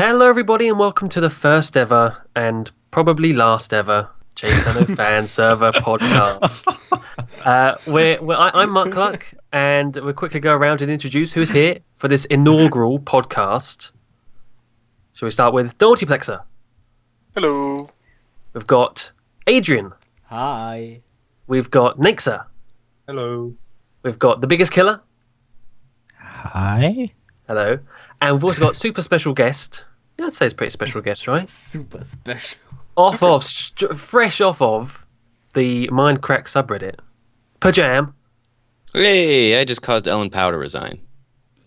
Hello, everybody, and welcome to the first ever and probably last ever Jsano Fan Server Podcast. I'm Mark Cluck, and we'll quickly go around and introduce who's here for this inaugural podcast. Shall we start with demultiplexer? Hello. We've got Adrian. Hi. We've got Nixer. Hello. We've got the biggest killer. Hi. Hello. And we've also got super special guest. Yeah, I'd say it's a pretty special guest, right? Super special. Fresh off of the Minecraft subreddit. Pajam. Hey, I just caused Ellen Powell to resign.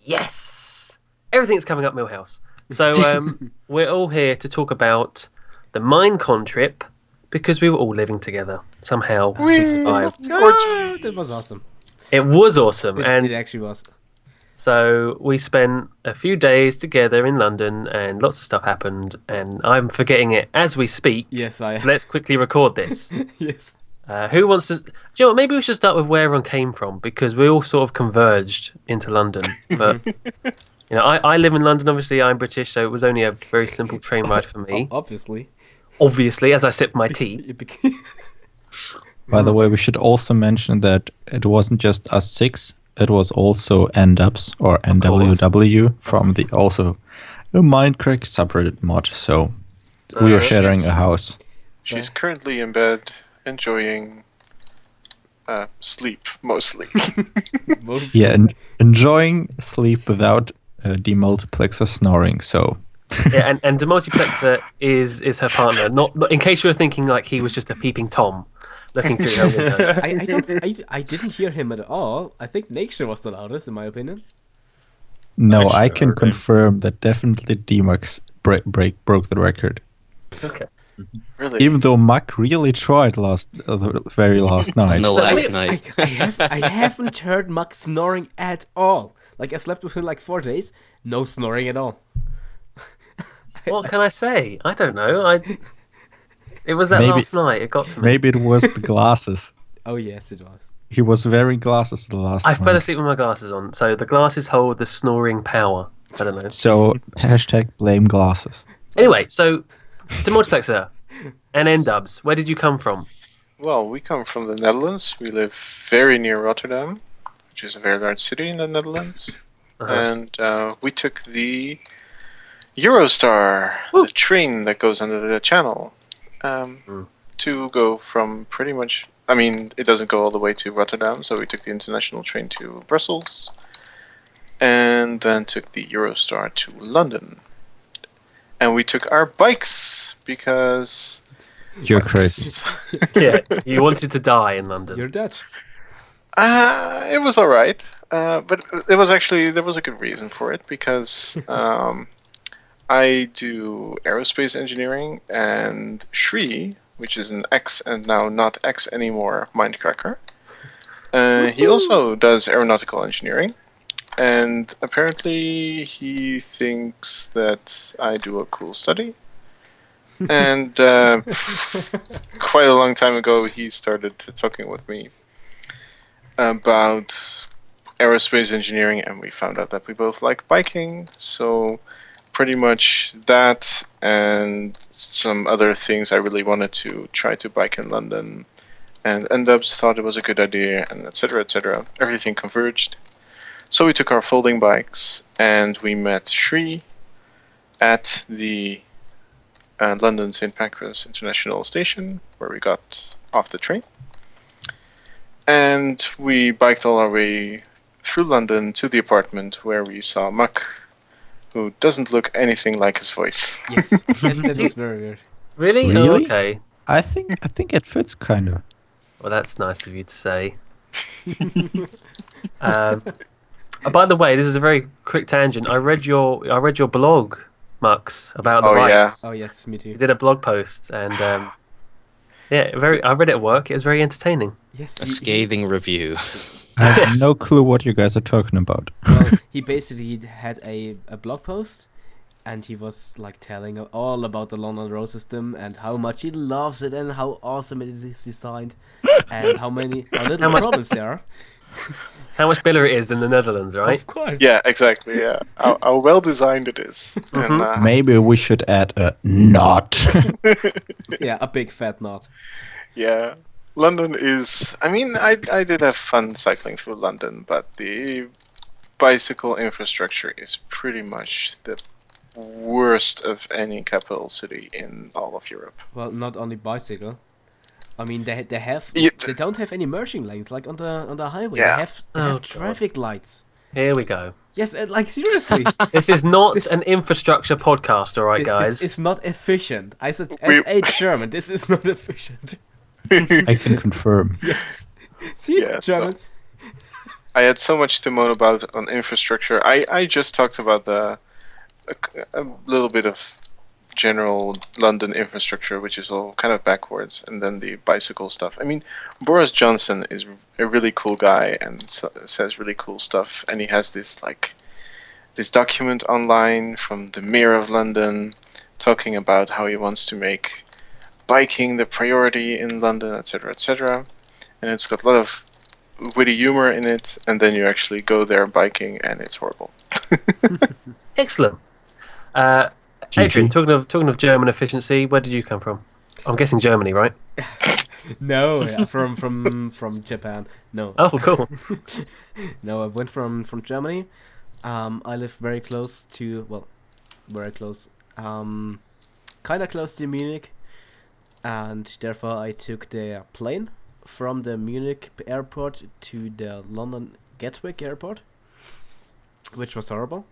Yes! Everything's coming up Millhouse. So we're all here to talk about the Minecon trip because we were all living together. Somehow we survived. No, that was awesome. It was awesome. It actually was. So we spent a few days together in London and lots of stuff happened and I'm forgetting it as we speak. Yes, I am. So let's quickly record this. Yes. Who wants to... Do you know what, maybe we should start with where everyone came from because we all sort of converged into London. But, you know, I live in London, obviously. I'm British, so it was only a very simple train ride for me. Obviously. Obviously, as I sip my tea. By the way, we should also mention that it wasn't just us six. It was also NDubs or NWW from the also a Minecraft subreddit mod. So we are sharing a house. She's currently in bed, enjoying sleep, mostly. Yeah, and enjoying sleep without demultiplexer snoring. So Yeah, and demultiplexer is her partner. Not in case you were thinking like he was just a peeping Tom. Looking through her window. I didn't hear him at all. I think Nature was the loudest, in my opinion. no, I can confirm that definitely Dmax broke the record. Okay. Really? Even though Muck really tried the very last night. The last night. I haven't heard Muck snoring at all. Like, I slept with him like 4 days. No snoring at all. What can I say? I don't know. It was that last night. It got to me. Maybe it was the glasses. Oh, yes, it was. He was wearing glasses the last I time. fell asleep with my glasses on, so the glasses hold the snoring power. I don't know. So, #blame glasses. Anyway, so demultiplexer and NDubs, where did you come from? Well, we come from the Netherlands. We live very near Rotterdam, which is a very large city in the Netherlands. Uh-huh. And we took the Eurostar, the train that goes under the channel, to go from pretty much... I mean, it doesn't go all the way to Rotterdam, so we took the international train to Brussels, and then took the Eurostar to London. And we took our bikes, because... You're crazy. Yeah, you wanted to die in London. You're Dutch. It was alright, but there was a good reason for it, because I do aerospace engineering, and Shri, which is an ex and now not ex anymore Mindcracker, he also does aeronautical engineering, and apparently he thinks that I do a cool study. And quite a long time ago, he started talking with me about aerospace engineering, and we found out that we both like biking, so pretty much that and some other things I really wanted to try to bike in London, and NDubs thought it was a good idea, and etc. etc. Everything converged. So we took our folding bikes and we met Shri at the London St. Pancras International Station, where we got off the train. And we biked all our way through London to the apartment where we saw Muck, who doesn't look anything like his voice. Yes, that was very weird. Really? Really? Oh, okay. I think it fits kind of. Well, that's nice of you to say. By the way, this is a very quick tangent. I read your blog, Mux, about the bikes. Oh, yes, me too. You did a blog post, and I read it at work. It was very entertaining. Yes, A scathing review. I have no clue what you guys are talking about. Well, he basically had a blog post, and he was like telling all about the London road system and how much he loves it and how awesome it is designed, and how little problems there are. How much biller it is in the Netherlands, right? Of course. Yeah, exactly. Yeah, how well designed it is. And, Maybe we should add a not. Yeah, a big fat knot. yeah, London is. I mean, I did have fun cycling through London, but the bicycle infrastructure is pretty much the worst of any capital city in all of Europe. Well, not only bicycle. I mean, they have Yeah, they don't have any merging lanes like on the highway. Yeah. They have Oh, God. traffic lights. Here we go. Yes, like seriously. This is not This- an infrastructure podcast, all right, guys? This is not efficient. I said, We- as a German, this is not efficient. I can confirm. Yes. See, Yeah, so- Germans. I had so much to moan about on infrastructure. I just talked about a little bit of general London infrastructure, which is all kind of backwards, and then the bicycle stuff. I mean, Boris Johnson is a really cool guy and says really cool stuff, and he has this document online from the Mayor of London talking about how he wants to make biking the priority in London, etc., etc. And it's got a lot of witty humor in it, and then you actually go there biking, and it's horrible. Excellent. Adrian, talking of German efficiency, where did you come from? I'm guessing Germany, right? No, yeah, from Japan. No, Oh, cool. no, I went from Germany. I live very close to, well, very close, kind of close to Munich, and therefore I took the plane from the Munich airport to the London Gatwick airport, which was horrible.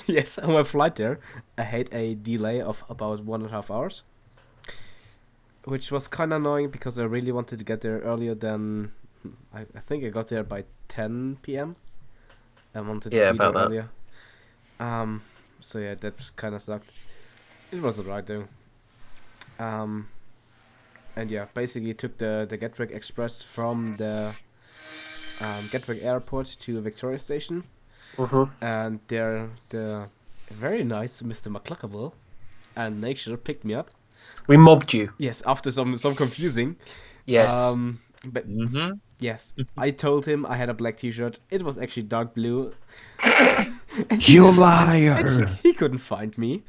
Yes, on my flight there, I had a delay of about 1.5 hours, which was kind of annoying because I really wanted to get there earlier than I think I got there by 10 p.m. I wanted to be about there that. earlier. So yeah, that kind of sucked. It was alright though. And yeah, basically took the Gatwick Express from the Gatwick Airport to Victoria Station. And there the very nice Mr. McCluckable and Nature picked me up. We mobbed you. Yes, after some confusing. Yes. But Mm-hmm. yes, I told him I had a black T-shirt. It was actually dark blue. You And liar! he couldn't find me.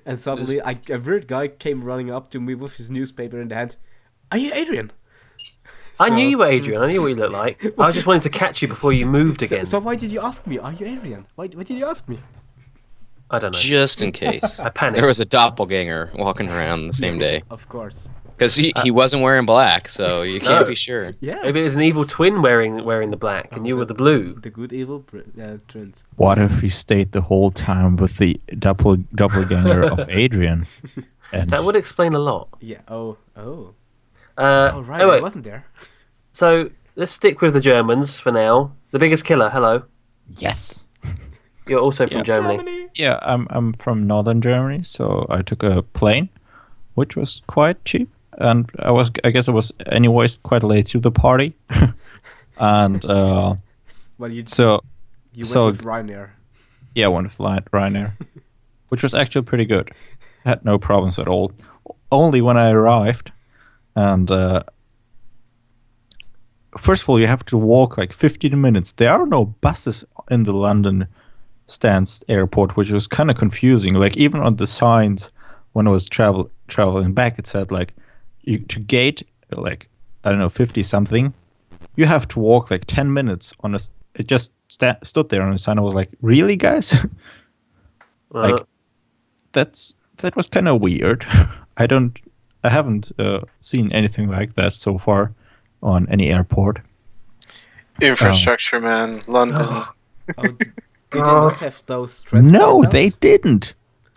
And suddenly, a weird guy came running up to me with his newspaper in the hand. Are you Adrian? I knew you were Adrian. I knew what you looked like. I just wanted to catch you before you moved again. So why did you ask me? Are you Adrian? Why did you ask me? I don't know. Just in case. I panicked. There was a doppelganger walking around the same day. Of course. Because he wasn't wearing black, so you can't No. be sure. Yeah. Maybe it was an evil twin wearing the black, and you were the blue. The good evil twins. What if we stayed the whole time with the doppelganger of Adrian? And That would explain a lot. Yeah. Oh. Oh, Right. anyway, I wasn't there. so let's stick with the Germans for now. The biggest killer. Hello. yes. You're also from Yeah. Germany. Yeah, I'm from northern Germany, so I took a plane, which was quite cheap, and I guess I was anyways quite late to the party, and Well, you went so- with Ryanair. yeah, I went with Ryanair, which was actually pretty good. Had no problems at all. Only when I arrived, and first of all, you have to walk like 15 minutes. There are no buses in the London Stansted airport, which was kind of confusing. Like even on the signs when I was traveling back, it said like to gate like I don't know 50 something. You have to walk like 10 minutes on a. It just stood there on a sign. I was like, really, guys? Like that was kind of weird. I haven't seen anything like that so far on any airport. Infrastructure, man. London. Oh, did they not have those transport No, belts? they didn't.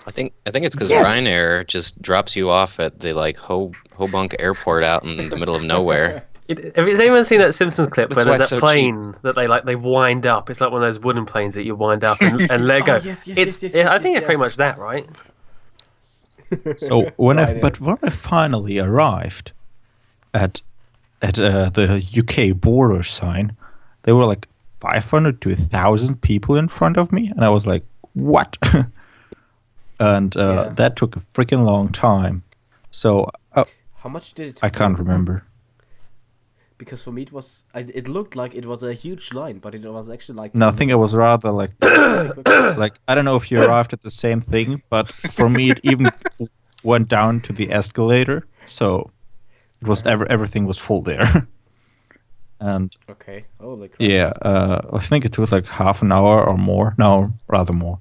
I think it's because Yes. Ryanair just drops you off at the like Hobunk Airport out in the middle of nowhere. Has anyone seen that Simpsons clip That's where why there's that it's so plane that they wind up? It's like one of those wooden planes that you wind up and let go. yes, It's yes, I think yes, it's pretty yes. much that, right? So when Ryanair. I finally arrived at the UK border sign, there were like 500 to 1,000 people in front of me, and I was like, "What?" And that took a freaking long time. So How much did it? I can't remember. Because for me it looked like it was a huge line, but it was actually like. No, I 10 think it was minutes. rather like like I don't know if you arrived at the same thing, but for me it even went down to the escalator, so it was everything was full there. And Okay. Holy crap. yeah, I think it took like half an hour or more. No, rather more.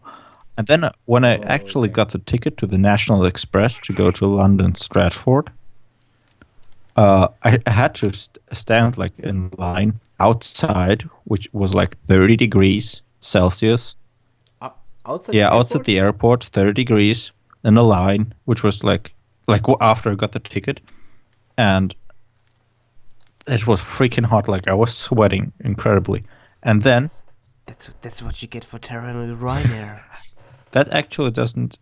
And then when I Oh, actually okay. got the ticket to the National Express to go to London Stratford, I had to stand like in line outside, which was like 30 degrees Celsius. Outside Yeah, the outside airport? the airport, 30 degrees in a line, which was like after I got the ticket, and it was freaking hot. Like I was sweating incredibly, and then That's what you get for traveling with Ryanair. that actually doesn't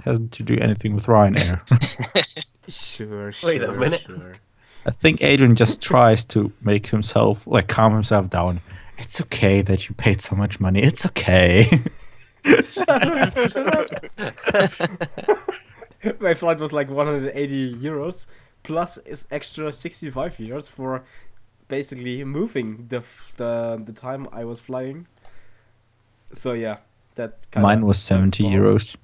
hasn't to do anything with Ryanair. Sure. Wait a minute. Sure. I think Adrian just tries to make himself like calm himself down. It's okay that you paid so much money. It's okay. Shut up. My flight was like 180 euros plus is extra 65 euros for basically moving the time I was flying. So yeah, that kind Mine was 70 euros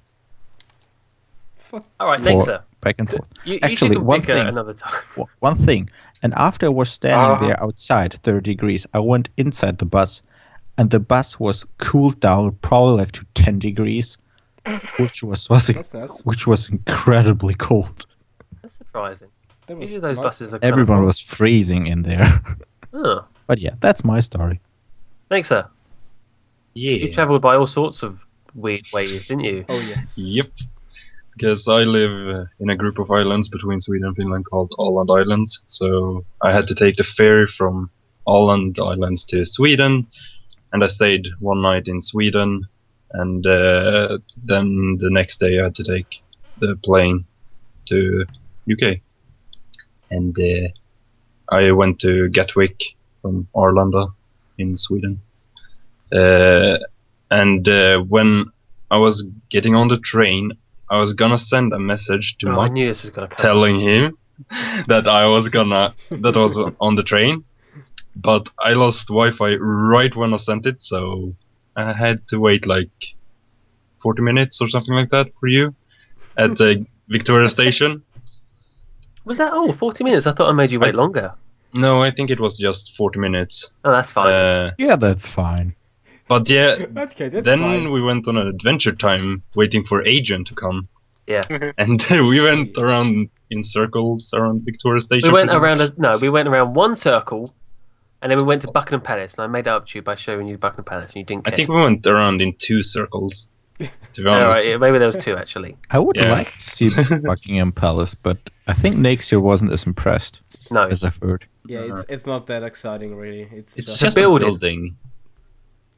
Fuck. All right, thanks, for sir. back and forth. You Actually, two can one bicker thing. another time. One thing. And after I was standing Uh-huh. there outside 30 degrees, I went inside the bus, and the bus was cooled down probably like to 10 degrees, which was That's nice. which was incredibly cold. That's surprising. That was Usually those nice. buses are kind Everyone of was freezing in there. Oh, But yeah, that's my story. thanks, sir. You Yeah. travelled by all sorts of weird ways, didn't you? Oh yes. Yep. Because I live in a group of islands between Sweden and Finland called Åland Islands, so I had to take the ferry from Åland Islands to Sweden, and I stayed one night in Sweden, and then the next day I had to take the plane to UK, and I went to Gatwick from Arlanda in Sweden, and when I was getting on the train, I was gonna send a message to Oh, I Mark knew this was going to come. telling him that I was on the train, but I lost Wi-Fi right when I sent it, so I had to wait like 40 minutes or something like that for you at the Victoria Station. Was that 40 minutes? I thought I made you wait longer. No, I think it was just 40 minutes. Oh, that's fine. Yeah, that's fine. But yeah, Okay, that's then fine. we went on an adventure time waiting for Agent to come, Yeah. and we went Yes. around in circles around Victoria Station. We went pretty around much. we went around one circle, and then we went to Buckingham Palace, and I made it up to you by showing you Buckingham Palace, and you didn't I care. think we went around in 2 circles, to be All honest. right, yeah, maybe there was 2 actually. I would Yeah. like to see Buckingham Palace, but I think Naxir wasn't as impressed No, as I've heard. Yeah, it's not that exciting really. It's It's just, just building. a building.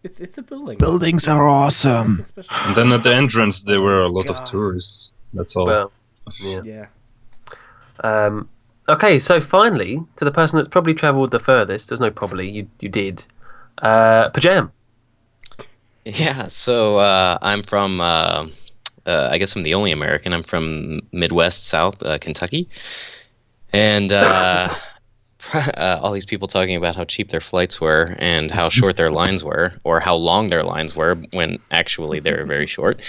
it's a building. Buildings are awesome. Nothing special. And then at the entrance there were a lot of God. tourists. That's all. well, yeah. Yeah. Okay, so finally, to the person that's probably travelled the furthest, there's no probably, you did. Pajam. Yeah, so I'm from, I guess I'm the only American. I'm from Midwest South, Kentucky. And all these people talking about how cheap their flights were and how short their lines were, or how long their lines were, when actually they were very short.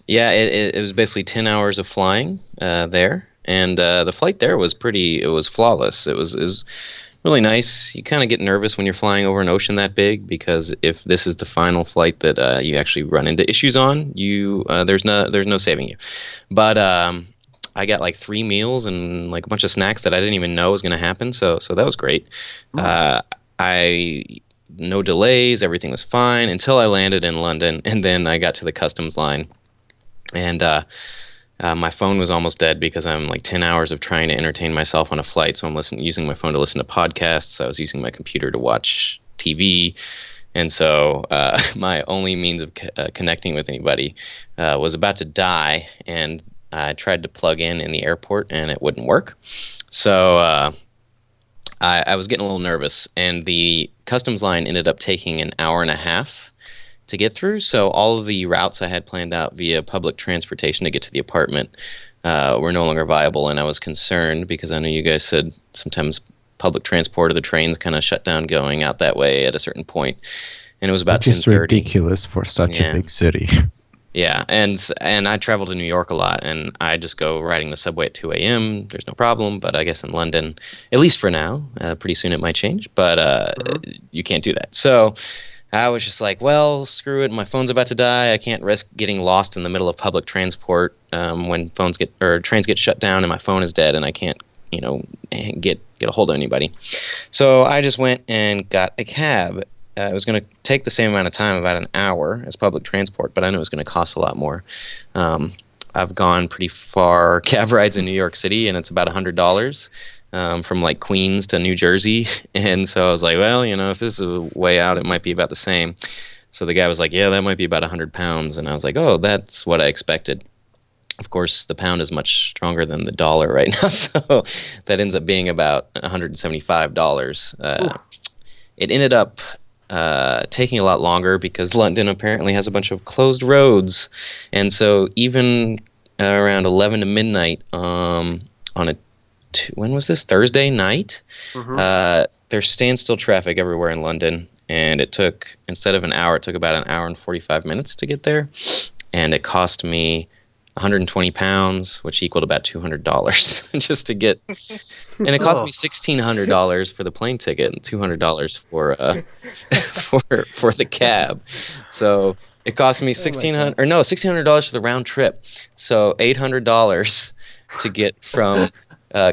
Yeah, it was basically 10 hours of flying there. And the flight there was it was flawless. It was really nice. You kind of get nervous when you're flying over an ocean that big, because if this is the final flight that you actually run into issues on, there's no saving you. But I got like 3 meals and like a bunch of snacks that I didn't even know was going to happen. So that was great. No delays. Everything was fine until I landed in London, and then I got to the customs line, and my phone was almost dead because I'm like 10 hours of trying to entertain myself on a flight. So I'm using my phone to listen to podcasts. I was using my computer to watch TV. And so my only means of connecting with anybody was about to die. And I tried to plug in the airport, and it wouldn't work. So I was getting a little nervous. And the customs line ended up taking an hour and a half to get through. So all of the routes I had planned out via public transportation to get to the apartment were no longer viable, and I was concerned because I know you guys said sometimes public transport or the trains kind of shut down going out that way at a certain point, and it was about Which is 10:30. ridiculous for such a big city. Yeah, and I travel to New York a lot, and I just go riding the subway at 2 a.m. There's no problem, but I guess in London, at least for now, pretty soon it might change, but you can't do that. So I was just like, well, screw it. My phone's about to die. I can't risk getting lost in the middle of public transport when trains get shut down and my phone is dead and I can't, get a hold of anybody. So I just went and got a cab. It was going to take the same amount of time, about an hour, as public transport, but I knew it was going to cost a lot more. I've gone pretty far cab rides in New York City, and it's about $100 from like Queens to New Jersey. And so I was like, well, if this is a way out, it might be about the same. So the guy was like, yeah, that might be about 100 pounds. And I was like, oh, that's what I expected. Of course, the pound is much stronger than the dollar right now, so that ends up being about $175. It ended up taking a lot longer because London apparently has a bunch of closed roads, and so even around 11 to midnight on when was this, Thursday night? There's standstill traffic everywhere in London, and it took, instead of an hour, it took about an hour and 45 minutes to get there, and it cost me 120 pounds, which equaled about $200 just to get, and it cost me $1,600 for the plane ticket and $200 for for the cab. So it cost me $1,600 for the round trip. So $800 to get from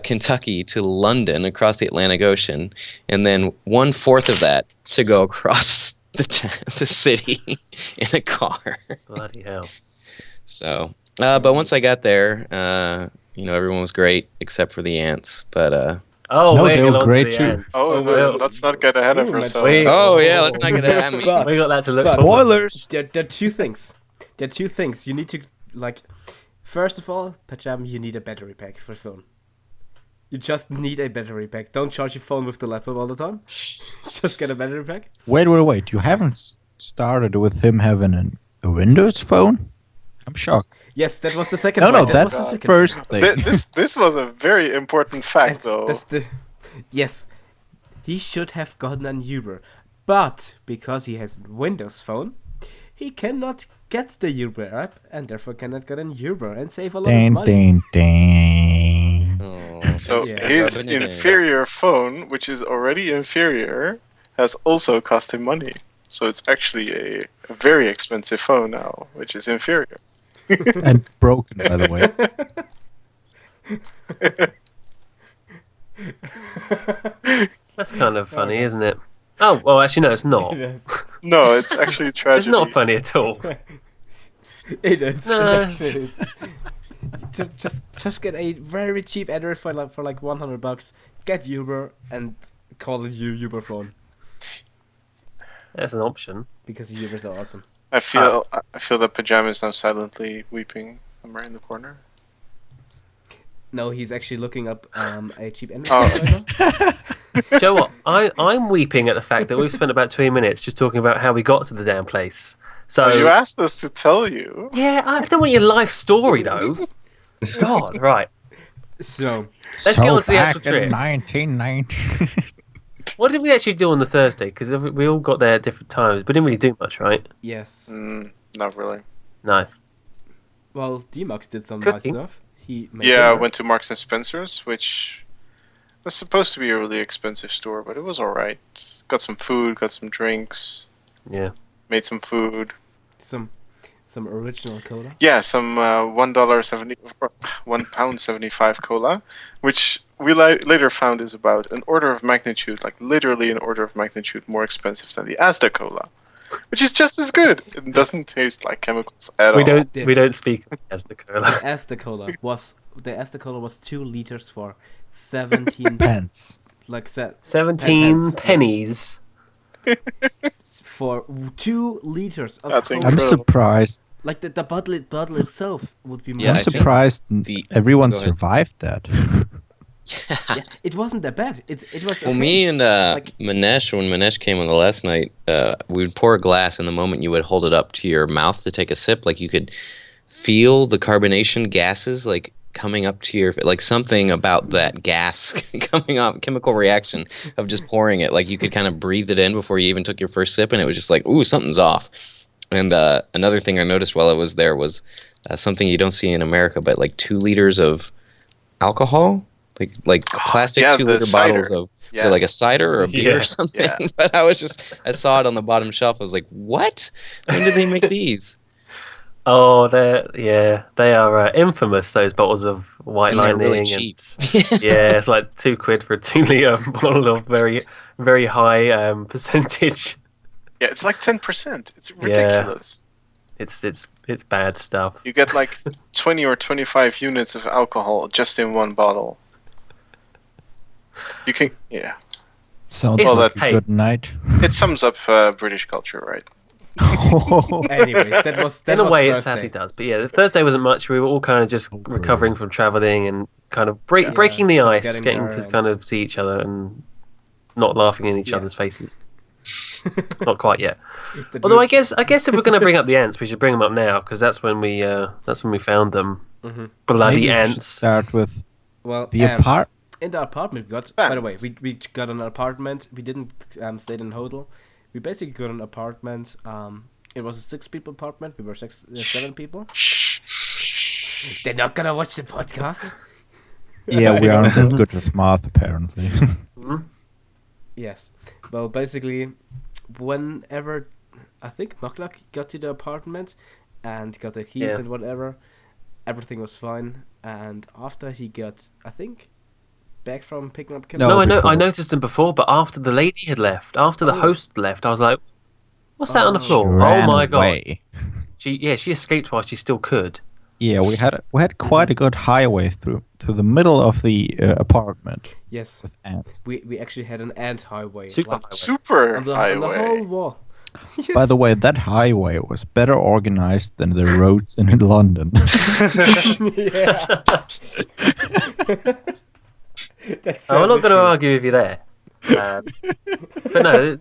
Kentucky to London across the Atlantic Ocean, and then 1/4 of that to go across the city in a car. Bloody hell! So. But once I got there, everyone was great except for the ants. But they were great too. Ants. Let's not get ahead of ourselves. Let's not get ahead of me. We got that to look. Spoilers. There are two things. You need to, first of all, Pajam, you need a battery pack for the phone. You just need a battery pack. Don't charge your phone with the laptop all the time. Just get a battery pack. Wait. You haven't started with him having a Windows phone? I'm shocked. Yes, that was the second No, point. that's the first thing. This was a very important fact, though. Yes, he should have gotten an Uber, but because he has a Windows phone, he cannot get the Uber app, and therefore cannot get an Uber and save a lot of money. So his inferior phone, which is already inferior, has also cost him money. So it's actually a very expensive phone now, which is inferior. And broken, by the way. That's kind of funny, isn't it? Oh, well, actually, no, it's not. No, it's actually tragic. It's not funny at all. It is. No. It actually is. Just get a very cheap Android for like $100. Get Uber and call it your Uber phone. That's an option. Because Ubers are awesome. I feel that Pajama is now silently weeping somewhere in the corner. No, he's actually looking up a cheap Android Oh. right now. Do you know what? I'm weeping at the fact that we've spent about 2 minutes just talking about how we got to the damn place. So You asked us to tell you. yeah, I don't want your life story though. God, right? So Let's get on to the actual back in trip. 1990. What did we actually do on the Thursday? Because we all got there at different times. We didn't really do much, right? yes, Not really. No. well, D-Mux did some Cooking. nice stuff. He made Yeah, I dinner. went to Marks and Spencer's, which was supposed to be a really expensive store, but it was alright. Got some food, got some drinks, Yeah. made some food. some original cola. Yeah, some £1.75 cola, which we later found is about an order of magnitude, like literally an order of magnitude more expensive than the Asda cola, which is just as good. It doesn't taste like chemicals at all. We don't speak as the cola. Asda cola was 2 liters for 17 Pence. 17 pence, pennies. for 2 liters of That's cola. I'm incredible. surprised. Like the bottle itself would be more. Yeah, I'm I think surprised everyone Go ahead. survived that. Yeah, it wasn't that bad. It was. Well, okay. me and Like- Manesh, when Manesh came on the last night, we would pour a glass, and the moment you would hold it up to your mouth to take a sip, like you could feel the carbonation gases like coming up to your, like something about that gas coming up, chemical reaction of just pouring it. Like you could kind of breathe it in before you even took your first sip, and it was just like, ooh, something's off. And another thing I noticed while I was there was something you don't see in America, but like 2 liters of alcohol, like plastic 2-liter bottles of, was it like a cider or a beer or something? Yeah. But I saw it on the bottom shelf. I was like, what? When did they make these? Oh, they are infamous. Those bottles of white And they're lining, really cheap. yeah, it's like £2 for a 2-liter bottle of very, very high percentage. Yeah, it's like 10%. It's ridiculous. It's bad stuff. You get like 20 or 25 units of alcohol just in one bottle. You can, yeah. Sounds Well, like that- a good night. It sums up British culture, right? Anyways, that was In a way, it Thursday. sadly does. But yeah, the Thursday wasn't much. We were all kind of just recovering from traveling and kind of breaking the just ice, getting getting there to and- kind of see each other and not laughing in each Yeah. other's faces. Not quite yet. The Although I group- guess if we're going to bring up the ants, we should bring them up now because that's when we found them. Mhm. Bloody Maybe we should ants. start with Well, the ants. apart. In the apartment we got. By the way, Ants. we got an apartment. We didn't stay in a hotel. We basically got an apartment. It was a 6-people apartment. We were 7 people. They're not gonna watch the podcast. Yeah, we aren't that good with math apparently. Yes. Well, basically, whenever I think Maklak got to the apartment and got the keys Yeah. and whatever, everything was fine. And after he got, I think, back from picking up No, No, I before. noticed them before, but after the lady had left, after the Oh. host left, I was like, "What's that on the Oh. floor?" Oh Ran my god! away. She escaped while she still could. Yeah, we had quite a good highway through to the middle of the apartment yes, with ants. we actually had an ant highway. Super like, highway. Super on the highway. whole wall. By the way, that highway was better organized than the roads in London. Yeah. That's I'm not going to true. argue with you there. But no,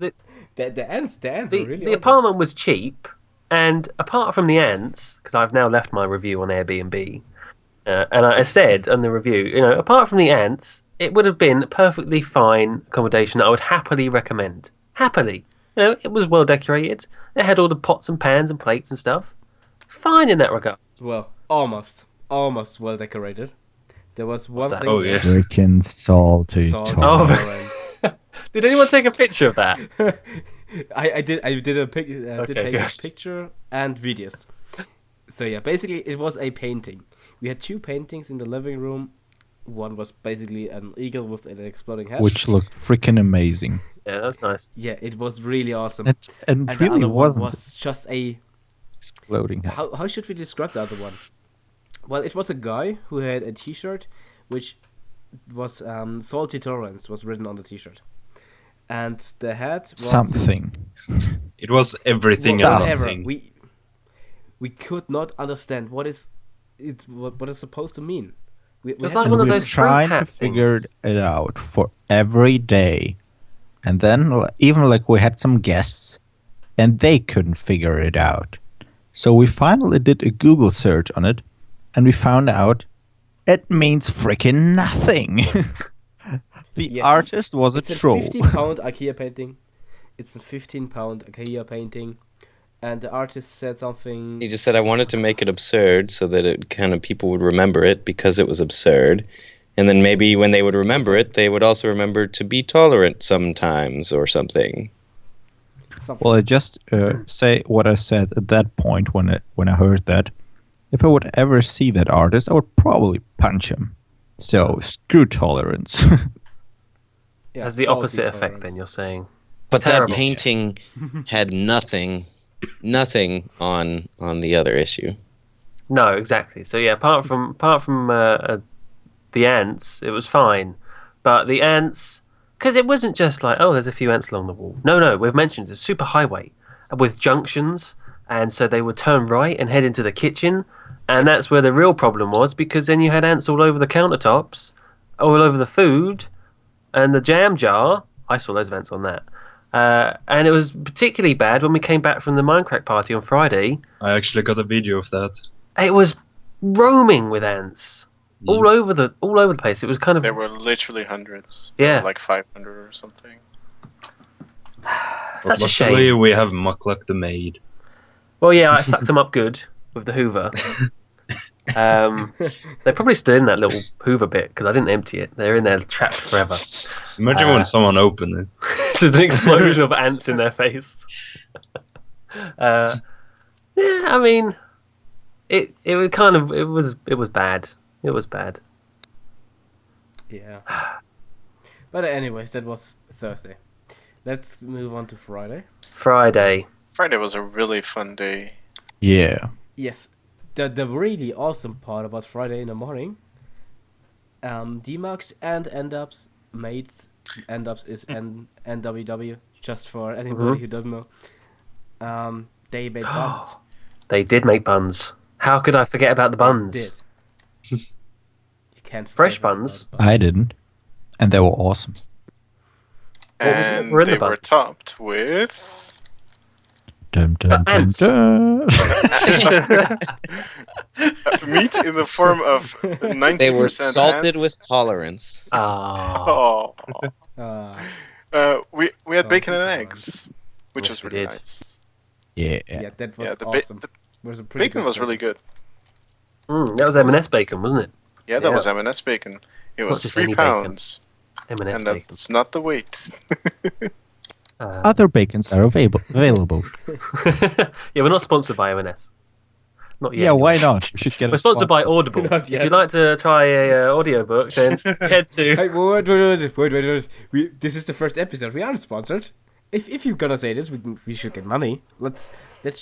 The ants were really the organized. apartment was cheap, and apart from the ants, because I've now left my review on Airbnb, and I said on the review, apart from the ants, it would have been perfectly fine accommodation that I would happily recommend. Happily. It was well decorated. It had all the pots and pans and plates and stuff. Fine in that regard. Well, almost well decorated. There was one that? thing. Oh, yeah. Freaking salty Salt tolerance. tolerance. Did anyone take a picture of that? I did a did Okay, take a good. picture and videos. So yeah, basically it was a painting. We had 2 paintings in the living room. One was basically an eagle with an exploding head. Which looked freaking amazing. Yeah, that was nice. Yeah, it was really awesome. And And the really other one wasn't was just a exploding. how should we describe the other one? Well, it was a guy who had a T-shirt, which was salty tolerance was written on the T-shirt, and the head was Something. It was everything Well, and whatever. nothing. We could not understand what is supposed to mean. We It's had like to one of we were those fruit trying to hat figure things. it out for every day. And then even like we had some guests and they couldn't figure it out. So we finally did a Google search on it and we found out it means freaking nothing. The Yes. artist was a It's a troll. 50-pound IKEA painting. It's a 15-pound IKEA painting, and the artist said something. He just said I wanted to make it absurd so that it kind of people would remember it because it was absurd. And then maybe when they would remember it, they would also remember to be tolerant sometimes or something. Well, I just say what I said at that point when I heard that. If I would ever see that artist, I would probably punch him. So screw tolerance. Yeah, Has the salty opposite effect, tolerance. then, you're saying. But Terrible. that painting had nothing on the other issue. No, exactly. So yeah, apart from the ants, it was fine. But the ants, because it wasn't just like, oh, there's a few ants along the wall. No, we've mentioned it's a super highway with junctions, and so they would turn right and head into the kitchen, and that's where the real problem was, because then you had ants all over the countertops, all over the food, and the jam jar. I saw loads of ants on that. And it was particularly bad when we came back from the Minecraft party on Friday. I actually got a video of that. It was roaming with ants. all over the place. It was kind of There were literally hundreds. There Yeah. were like 500 or something. such a Luckily, shame. we have Muckluck the maid. Well, yeah, I sucked them up good with the Hoover. They're probably still in that little Hoover bit because I didn't empty it. They're in there trapped forever. Imagine when someone opened it. Just an explosion of ants in their face. Yeah, I mean, it was kind of it was bad. It was bad. Yeah. But anyways, that was Thursday. Let's move on to Friday. Friday. Friday was a really fun day. Yeah. Yes, the really awesome part about Friday in the morning. DMAX and Endups mates. Endups is NWW, just for anybody who doesn't know. They made buns. They did make buns. How could I forget about the buns? Did. You can't Fresh forget about buns? the I didn't. And they were awesome. And were in the they were buns? topped with Dum, dum, dum, ants. dum. meat in the form of 90% They were salted ants. with tolerance. Oh, Oh. We had So bacon and different eggs, which Yes, was we really did. nice. Yeah. yeah, that was Yeah, the awesome. the Was a pretty bacon good was really breakfast. good. that was M&S bacon, wasn't it? Yeah, that Yeah. was M&S bacon. It It's not was just 3 any bacon. pounds, M&S and bacon. that's not the weight. Other bacons are available. Yeah, we're not sponsored by M&S. Not yet. Yeah, why anyway. not? We should get We're a sponsored by sponsor. Audible. Not If yet. you'd like to try a audiobook, then head to. Hey, wait. This is the first episode. We aren't sponsored. If you're gonna say this, we should get money. Let's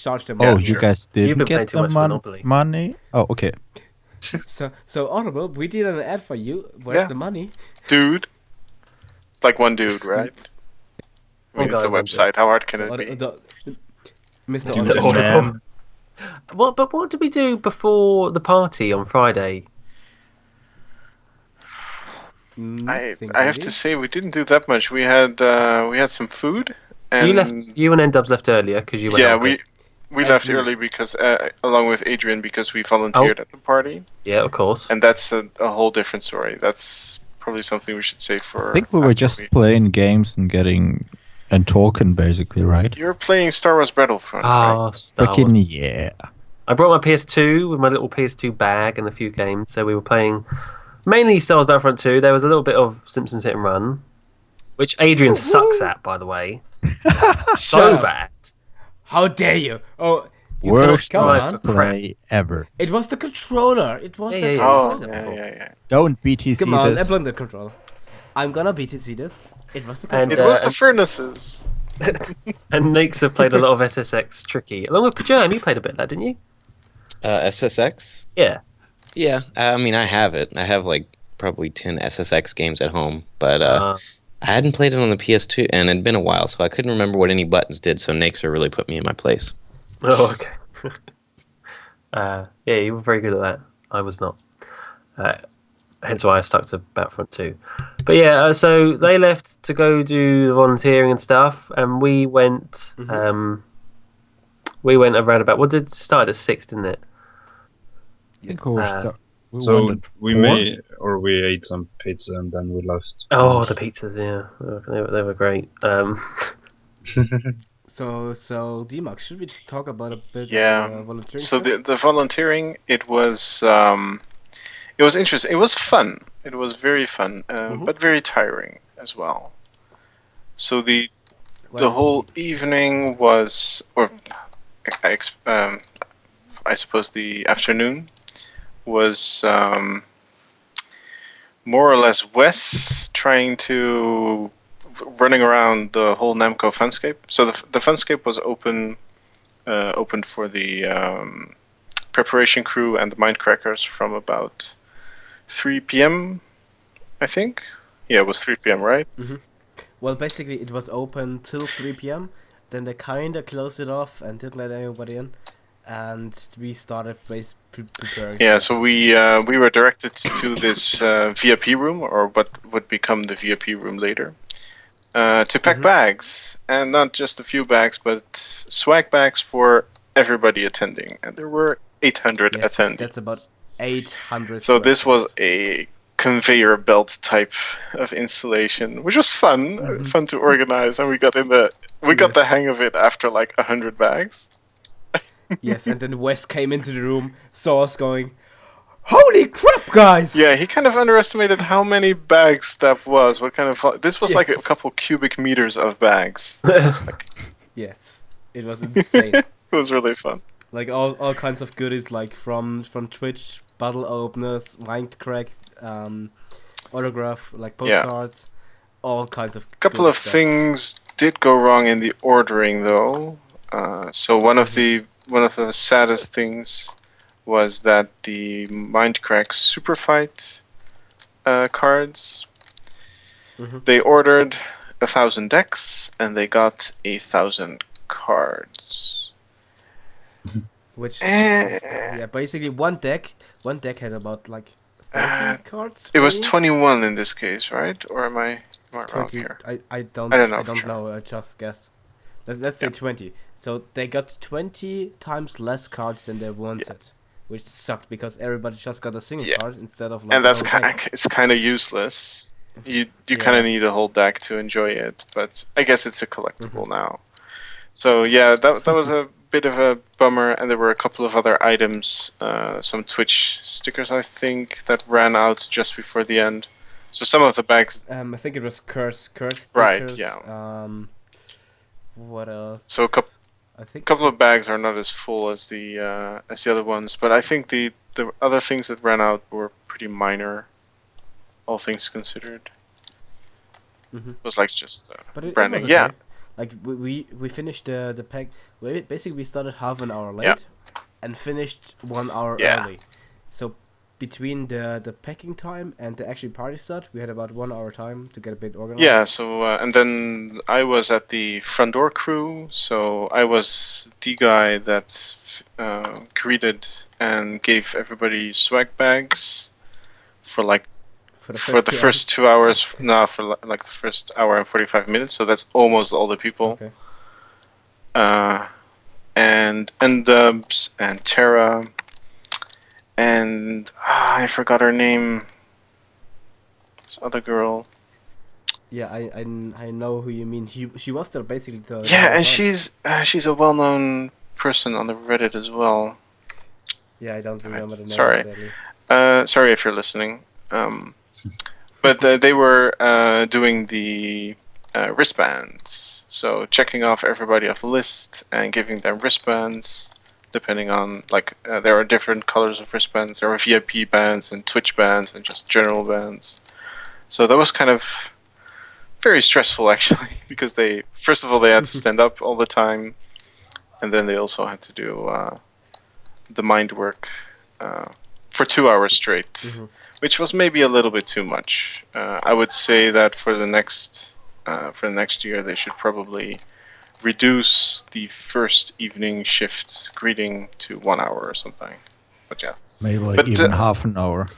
charge them. Oh, money. you guys You've didn't been playing get too the much Monopoly. money? Oh, okay. So Audible, we did an ad for you. Where's Yeah. the money? Dude. It's like one dude, right? I mean, it's a One guy website. How hard can it be? Mr. It's Audible. Audible. Man. What did we do before the party on Friday? I have to say we didn't do that much. We had some food, and You and N-Dubs left earlier because you went yeah, out late. we And left me. early because along with Adrian because we volunteered at the party, Yeah, of course. and that's a whole different story. That's probably something we should say for. I think we were after just playing games and talking, basically, right? You're playing Star Wars Battlefront, right? Oh, Star Wars. Freaking yeah. I brought my PS2 with my little PS2 bag and a few games, so we were playing mainly Star Wars Battlefront 2. There was a little bit of Simpsons Hit and Run, which Adrian sucks at, by the way. Shut So up. bad. How dare you? Oh, you Worst come drive on. for- play ever. It was the controller. It was Yeah, the yeah, yeah. Oh, said that yeah, before. yeah. Don't BTC Come on, I this. blame the controller. I'm gonna BTC this. It was the And, It controller. was the furnaces. And Nakes played a lot of SSX Tricky. Along with Pajam, you played a bit of that, didn't you? SSX? Yeah. Yeah, I mean, I have it. I have like probably 10 SSX games at home, but I hadn't played it on the PS2, and it'd been a while, so I couldn't remember what any buttons did. So Naxer really put me in my place. Oh, okay. Yeah, you were very good at that. I was not. Hence why I stuck to Battlefront 2. But yeah, so they left to go do the volunteering and stuff, and we went. We went around about. What did it start at 6, didn't it? I think we were we So went at we 4. we ate some pizza and then we left. Oh, the pizzas, yeah, they were great. So DMAX, should we talk about a bit Yeah. of volunteering? So stuff? the volunteering, it was interesting. It was fun. It was very fun, but very tiring as well. So the whole evening was, or I suppose the afternoon was more or less Wes trying to running around the whole Namco Funscape. So the Funscape was opened for the preparation crew and the Mindcrackers from about 3 p.m. I think. Yeah, it was 3 p.m. right? Well, basically, it was open till 3 p.m. Then they kind of closed it off and didn't let anybody in. And we started preparing. Yeah, so we were directed to this VIP room, or what would become the VIP room later, to pack bags, and not just a few bags, but swag bags for everybody attending, and there were 800 Yes, attendees. that's about 800. So this was sweatpants. a conveyor belt type of installation, which was fun, fun to organize, and we got the Yes. hang of it after like 100 bags. Yes, and then Wes came into the room, saw us going, "Holy crap, guys!" Yeah, he kind of underestimated how many bags that was. What kind of this was like a Yes. couple cubic meters of bags. Yes, it was insane. It was really fun. Like all kinds of goodies, like from Twitch, bottle openers, Minecraft, autograph, like Yeah. postcards, all kinds of. A couple good of stuff. things did go wrong in the ordering, though. So one of the saddest things was that the Mindcrack Super Fight cards, Mhm. they ordered 1,000 decks and they got 1,000 cards. Which Eh, yeah, basically one deck had about like 30 Uh, cards. It was maybe? 21 in this case, right? Or am I wrong 20. here? I don't I don't know for sure. know. I just guess. Let's say Yeah. 20. So they got 20 times less cards than they wanted, which sucked because everybody just got a single Yeah. card instead of like. And a that's whole deck. it's kind of useless. You Yeah. kind of need a whole deck to enjoy it, but I guess it's a collectible now. So yeah, that was a bit of a bummer, and there were a couple of other items, some Twitch stickers I think that ran out just before the end. So some of the bags, I think it was curse stickers. Right, yeah. What else? So I think couple of bags are not as full as the other ones, but I think the other things that ran out were pretty minor, all things considered. Mhm. It was like just But it branding. was okay. Yeah, Like we finished the pack. Basically, we started half an hour late Yeah. and finished 1 hour Yeah. early. So between the packing time and the actual party start, we had about 1 hour time to get a bit organized. yeah. So and then I was at the front door crew, so I was the guy that greeted and gave everybody swag bags for like for the first 2 hours. No, for like the first hour and 45 minutes. So that's almost all the people. Okay. And Dubs and Tara and I forgot her name. This other girl. Yeah, I know who you mean. She was there basically the Yeah, whole and time. she's a well-known person on the Reddit as well. Yeah, I don't remember the name. Sorry. Sadly. Sorry if you're listening. But they were doing the wristbands. So checking off everybody off the list and giving them wristbands, depending on like there are different colors of wristbands. There are VIP bands and Twitch bands and just general bands. So that was kind of very stressful actually, because they first of all they had to stand up all the time, and then they also had to do the mind work for 2 hours straight. Mhm. Which was maybe a little bit too much. I would say that for the next year, they should probably reduce the first evening shift greeting to 1 hour or something. But yeah, Maybe like But, even half an hour.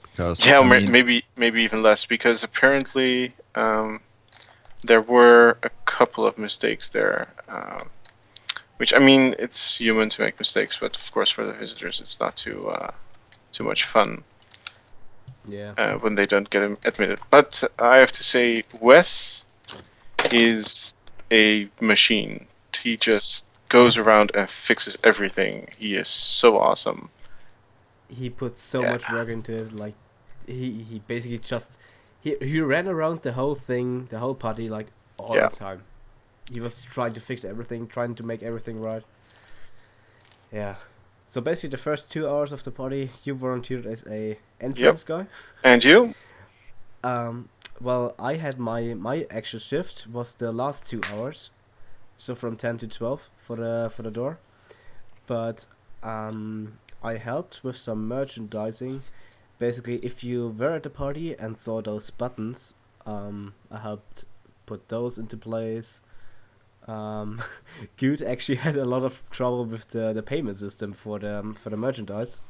Because, yeah, I mean, maybe even less, because apparently there were a couple of mistakes there. Which I mean, it's human to make mistakes, but of course for the visitors, it's not too much fun. Yeah. When they don't get admitted. But I have to say, Wes is a machine. He just goes Yes. around and fixes everything. He is so awesome. He put so Yeah. much work into it. Like he basically just he ran around the whole thing, the whole party, like all Yeah. the time. He was trying to fix everything, trying to make everything right. Yeah. So basically, the first 2 hours of the party, you volunteered as a entrance guy. And you? Well, I had my actual shift was the last 2 hours, so from 10 to 12 for the door. But I helped with some merchandising. Basically, if you were at the party and saw those buttons, I helped put those into place. Good actually had a lot of trouble with the payment system for the merchandise.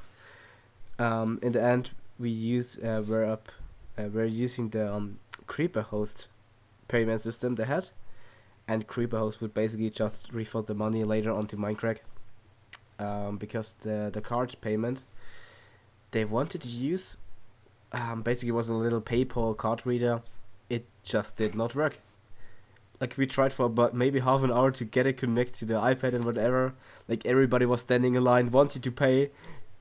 In the end, we're using the Creeper host payment system they had, and Creeper host would basically just refund the money later onto Minecraft. Because the card payment they wanted to use. Basically, it was a little PayPal card reader. It just did not work. Like we tried for about maybe half an hour to get it connected to the iPad and whatever. Like everybody was standing in line, wanting to pay,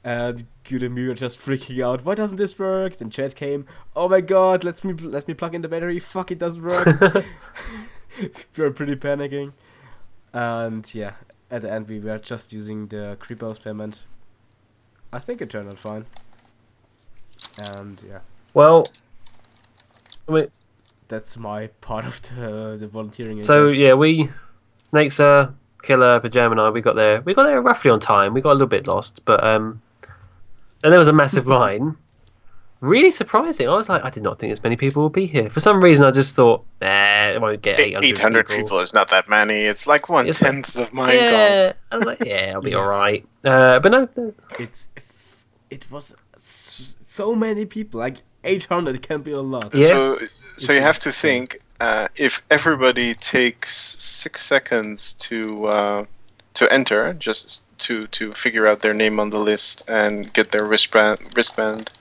and Good and me were just freaking out. Why doesn't this work? Then chat came. Oh my god, let me plug in the battery. Fuck, it doesn't work. We were pretty panicking, and yeah, at the end we were just using the Creepos payment. I think it turned out fine. And yeah, Well, I mean, that's my part of the volunteering. so guess. yeah, we, Naxa, Killer, Pajama, and I, we got there roughly on time. We got a little bit lost, but and there was a massive line. Really surprising. I was like, I did not think as many people would be here. For some reason, I just thought, it won't get 800 people is not that many. It's like 1/10 of Minecon. Yeah, I was like, yeah, I'll be Yes. all right. But no, It was so many people. Like 800 can be a lot. Yeah. So you have to insane. think if everybody takes 6 seconds to enter, just to figure out their name on the list and get their wristband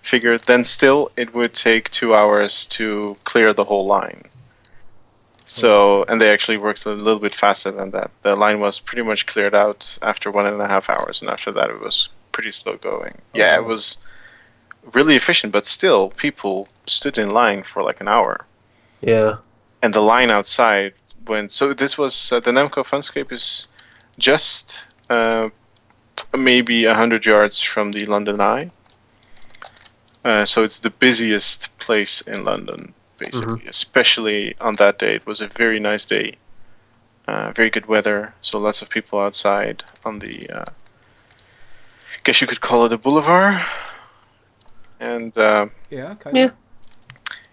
figured, then still it would take 2 hours to clear the whole line. So, and they actually worked a little bit faster than that. The line was pretty much cleared out after 1.5 hours, and after that it was pretty slow going. Yeah, it was really efficient, but still, people stood in line for like an hour. yeah. And the line outside went. So this was the Namco Funscape is just maybe 100 yards from the London Eye. So it's the busiest place in London, basically. Especially on that day, it was a very nice day, very good weather. So lots of people outside on the. Guess you could call it a boulevard. And Yeah, kind Yeah. of.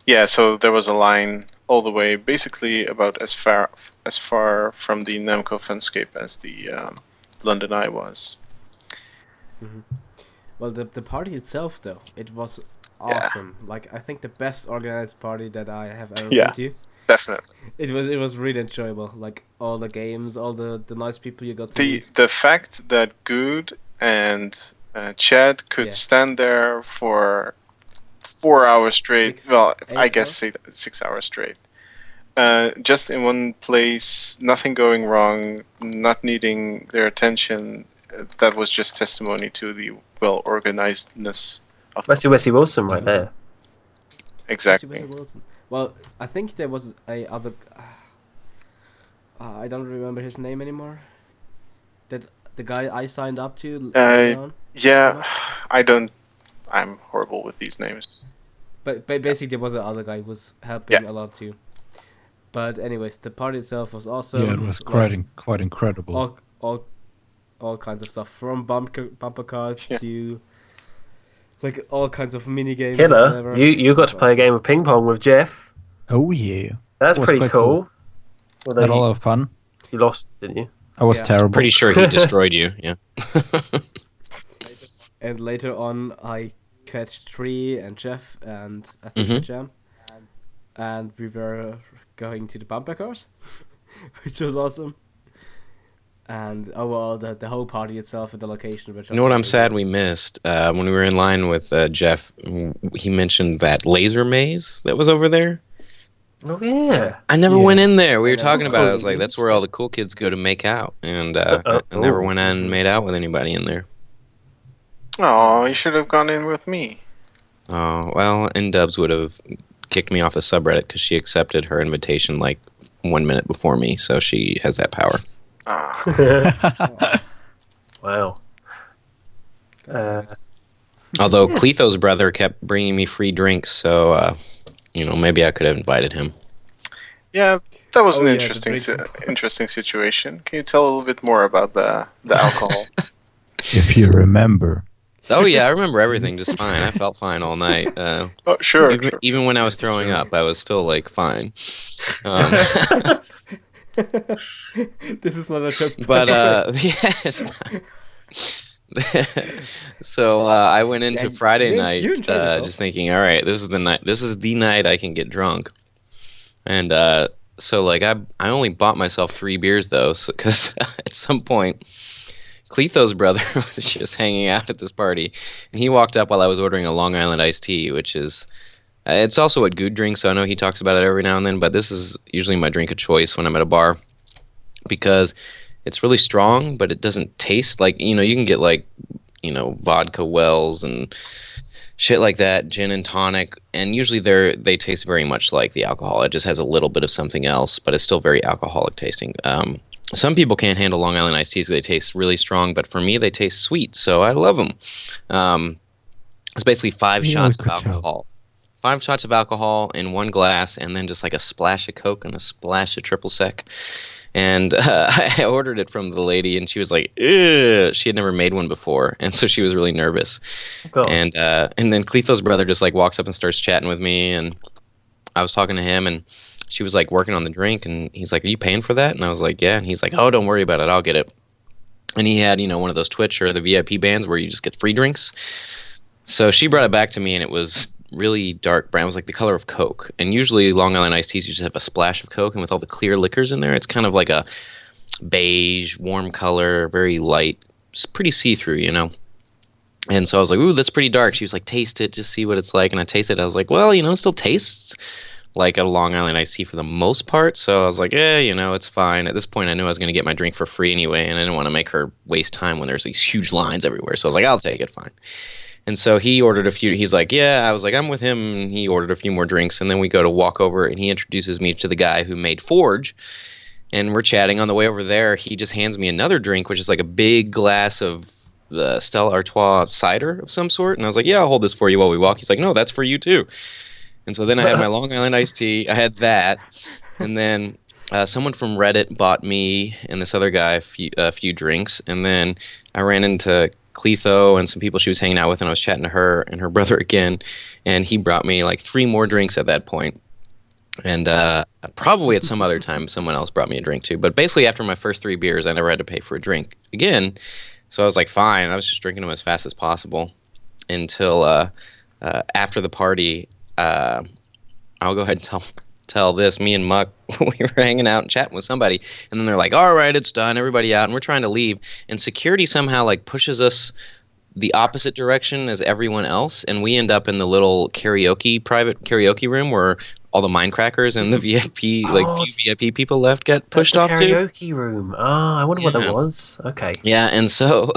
yeah, so there was a line all the way, basically about as far from the Namco Funscape as the London Eye was. Well, the party itself, though, it was Yeah. awesome. Like I think the best organized party that I have ever Yeah. been to. Definitely. It was really enjoyable. Like all the games, all the nice people you got to meet. The fact that Good and Chad could Yeah. stand there for 4 hours straight. 6, Well, 8 I guess hours? 6 hours straight. Just in one place, nothing going wrong, not needing their attention. That was just testimony to the well organizedness of That's Wesley Wilson right there. exactly. Wilson. Well, I think there was a other. I don't remember his name anymore. That the guy I signed up to. later on. Yeah, I don't. I'm horrible with these names. But basically, there was another guy who was helping Yeah. a lot too. But anyways, the party itself was awesome. Yeah, it was like, quite incredible. all kinds of stuff, from bumper cars Yeah. to like all kinds of mini games. Killer, you got to play a game of ping pong with Jeff. Oh yeah, That's Was pretty quite cool. Although had a lot you, of fun. you lost, didn't you? I was Yeah. terrible. Pretty sure he destroyed you. Yeah. And later on, I catched Tree and Jeff and I think Mhm. Jam, and we were going to the bumper cars, which was awesome. And overall, the whole party itself and the location were just. You know what I'm amazing. sad we missed? When we were in line with Jeff, he mentioned that laser maze that was over there. Oh yeah. I never Yeah. went in there. We were know. talking about it. I was Cool. like, that's where all the cool kids go to make out. And Uh-oh. I never went in and made out with anybody in there. Oh, you should have gone in with me. Oh, well, N-Dubs would have kicked me off the subreddit because she accepted her invitation like 1 minute before me, so she has that power. Ah. Wow. Although Cletho's brother kept bringing me free drinks, so, maybe I could have invited him. Yeah, that was Oh, an yeah, the interesting situation. Can you tell a little bit more about the alcohol? If you remember. Oh, yeah, I remember everything just fine. I felt fine all night. Oh, sure. Even when I was throwing up, I was still, fine. This is not a joke. But yeah, it's not. So I went into Yeah, Friday you night enjoyed yourself. just thinking, all right, this is the night. This is the night I can get drunk. And so I only bought myself 3 beers though, because at some point Cletho's brother was just hanging out at this party, and he walked up while I was ordering a Long Island iced tea, which is it's also what Good drinks, so I know he talks about it every now and then, but this is usually my drink of choice when I'm at a bar because it's really strong, but it doesn't taste like, you can get like, vodka wells and shit like that, gin and tonic, and usually they taste very much like the alcohol. It just has a little bit of something else, but it's still very alcoholic tasting. Some people can't handle Long Island iced teas; they taste really strong. But for me, they taste sweet, so I love them. It's basically 5 shots of alcohol. 5 shots of alcohol in one glass, and then just like a splash of Coke and a splash of triple sec. And I ordered it from the lady, and she was like, "Ew." She had never made one before, and so she was really nervous. Oh. And then Cletho's brother just like walks up and starts chatting with me, and I was talking to him, and she was like working on the drink, and he's like, "Are you paying for that?" And I was like, "Yeah." And he's like, "Oh, don't worry about it, I'll get it." And he had, one of those Twitch or the VIP bands where you just get free drinks. So she brought it back to me, and it was really dark brown. It was like the color of Coke. And usually Long Island iced teas, you just have a splash of Coke, and with all the clear liquors in there, it's kind of like a beige, warm color, very light, pretty see-through, And so I was like, "Ooh, that's pretty dark." She was like, "Taste it, just see what it's like." And I tasted it. I was like, "Well, it still tastes like a Long Island iced tea for the most part." So I was like, it's fine. At this point, I knew I was going to get my drink for free anyway, and I didn't want to make her waste time when there's these huge lines everywhere. So I was like, "I'll take it, fine." And so he ordered a few. He's like, "Yeah." I was like, "I'm with him." And he ordered a few more drinks, and then we go to walk over, and he introduces me to the guy who made Forge, and we're chatting. On the way over there, he just hands me another drink, which is like a big glass of Stella Artois cider of some sort. And I was like, "Yeah, I'll hold this for you while we walk." He's like, "No, that's for you too." And so then I had my Long Island iced tea. I had that, and then someone from Reddit bought me and this other guy a few drinks, and then I ran into Cletho and some people she was hanging out with, and I was chatting to her and her brother again, and he brought me like 3 more drinks at that point. And probably at some other time someone else brought me a drink too. But basically after my first 3 beers, I never had to pay for a drink again. So I was like, fine. I was just drinking them as fast as possible until after the party. I'll go ahead and tell this. Me and Muck, we were hanging out and chatting with somebody, and then they're like, "All right, it's done. Everybody out." And we're trying to leave, and security somehow like pushes us the opposite direction as everyone else, and we end up in the little private karaoke room where all the Mindcrackers and the VIP, few VIP people left get pushed off to. Karaoke room. I wonder what that was. Okay. Yeah, and so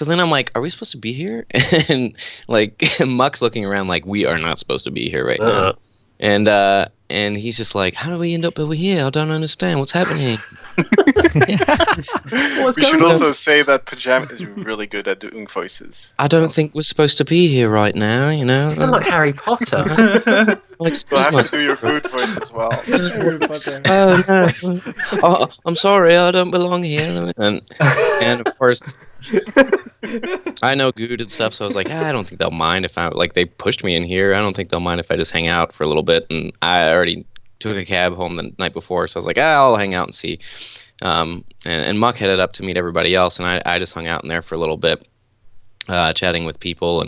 then I'm like, "Are we supposed to be here?" And like Muck's looking around like, "We are not supposed to be here right now." And he's just like, "How do we end up over here? I don't understand. What's happening?" We should also say that Pajama is really good at doing voices. "I don't think we're supposed to be here right now, You sound like Harry Potter. You'll have to do your good voice as well. "Oh no, I'm sorry, I don't belong here." And of course, I know Good and stuff, so I was like, "I don't think they'll mind if they pushed me in here. I don't think they'll mind if I just hang out for a little bit." And I already took a cab home the night before, so I was like, "I'll hang out and see." And Muck headed up to meet everybody else, and I just hung out in there for a little bit, chatting with people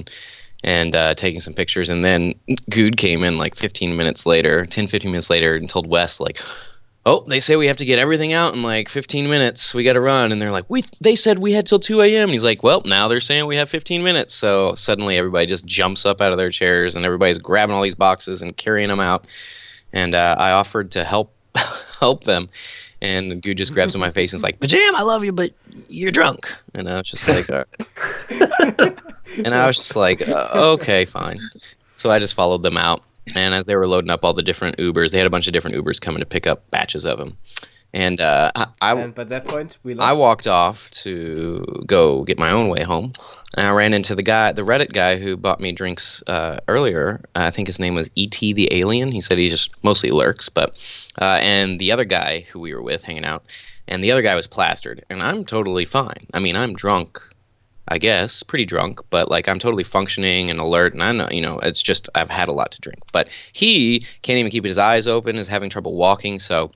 and taking some pictures. And then Good came in like 15 minutes later and told Wes like, "Oh, they say we have to get everything out in like 15 minutes. We got to run." And they're like, they said we had till 2 a.m. And he's like, "Well, now they're saying we have 15 minutes. So suddenly everybody just jumps up out of their chairs, and everybody's grabbing all these boxes and carrying them out. And I offered to help them. And Good just grabs in my face and is like, "Pajam, I love you, but you're drunk." And I was just like, all right. And I was just like, okay, fine. So I just followed them out. And as they were loading up all the different Ubers, they had a bunch of different Ubers coming to pick up batches of them. And and by that point, we left. I walked off to go get my own way home. And I ran into the Reddit guy who bought me drinks earlier. I think his name was E.T. the Alien. He said he just mostly lurks. And the other guy who we were with hanging out, and the other guy was plastered. And I'm totally fine. I mean, I'm drunk, I guess, pretty drunk, but like I'm totally functioning and alert. And I know, it's just I've had a lot to drink. But he can't even keep his eyes open, is having trouble walking. So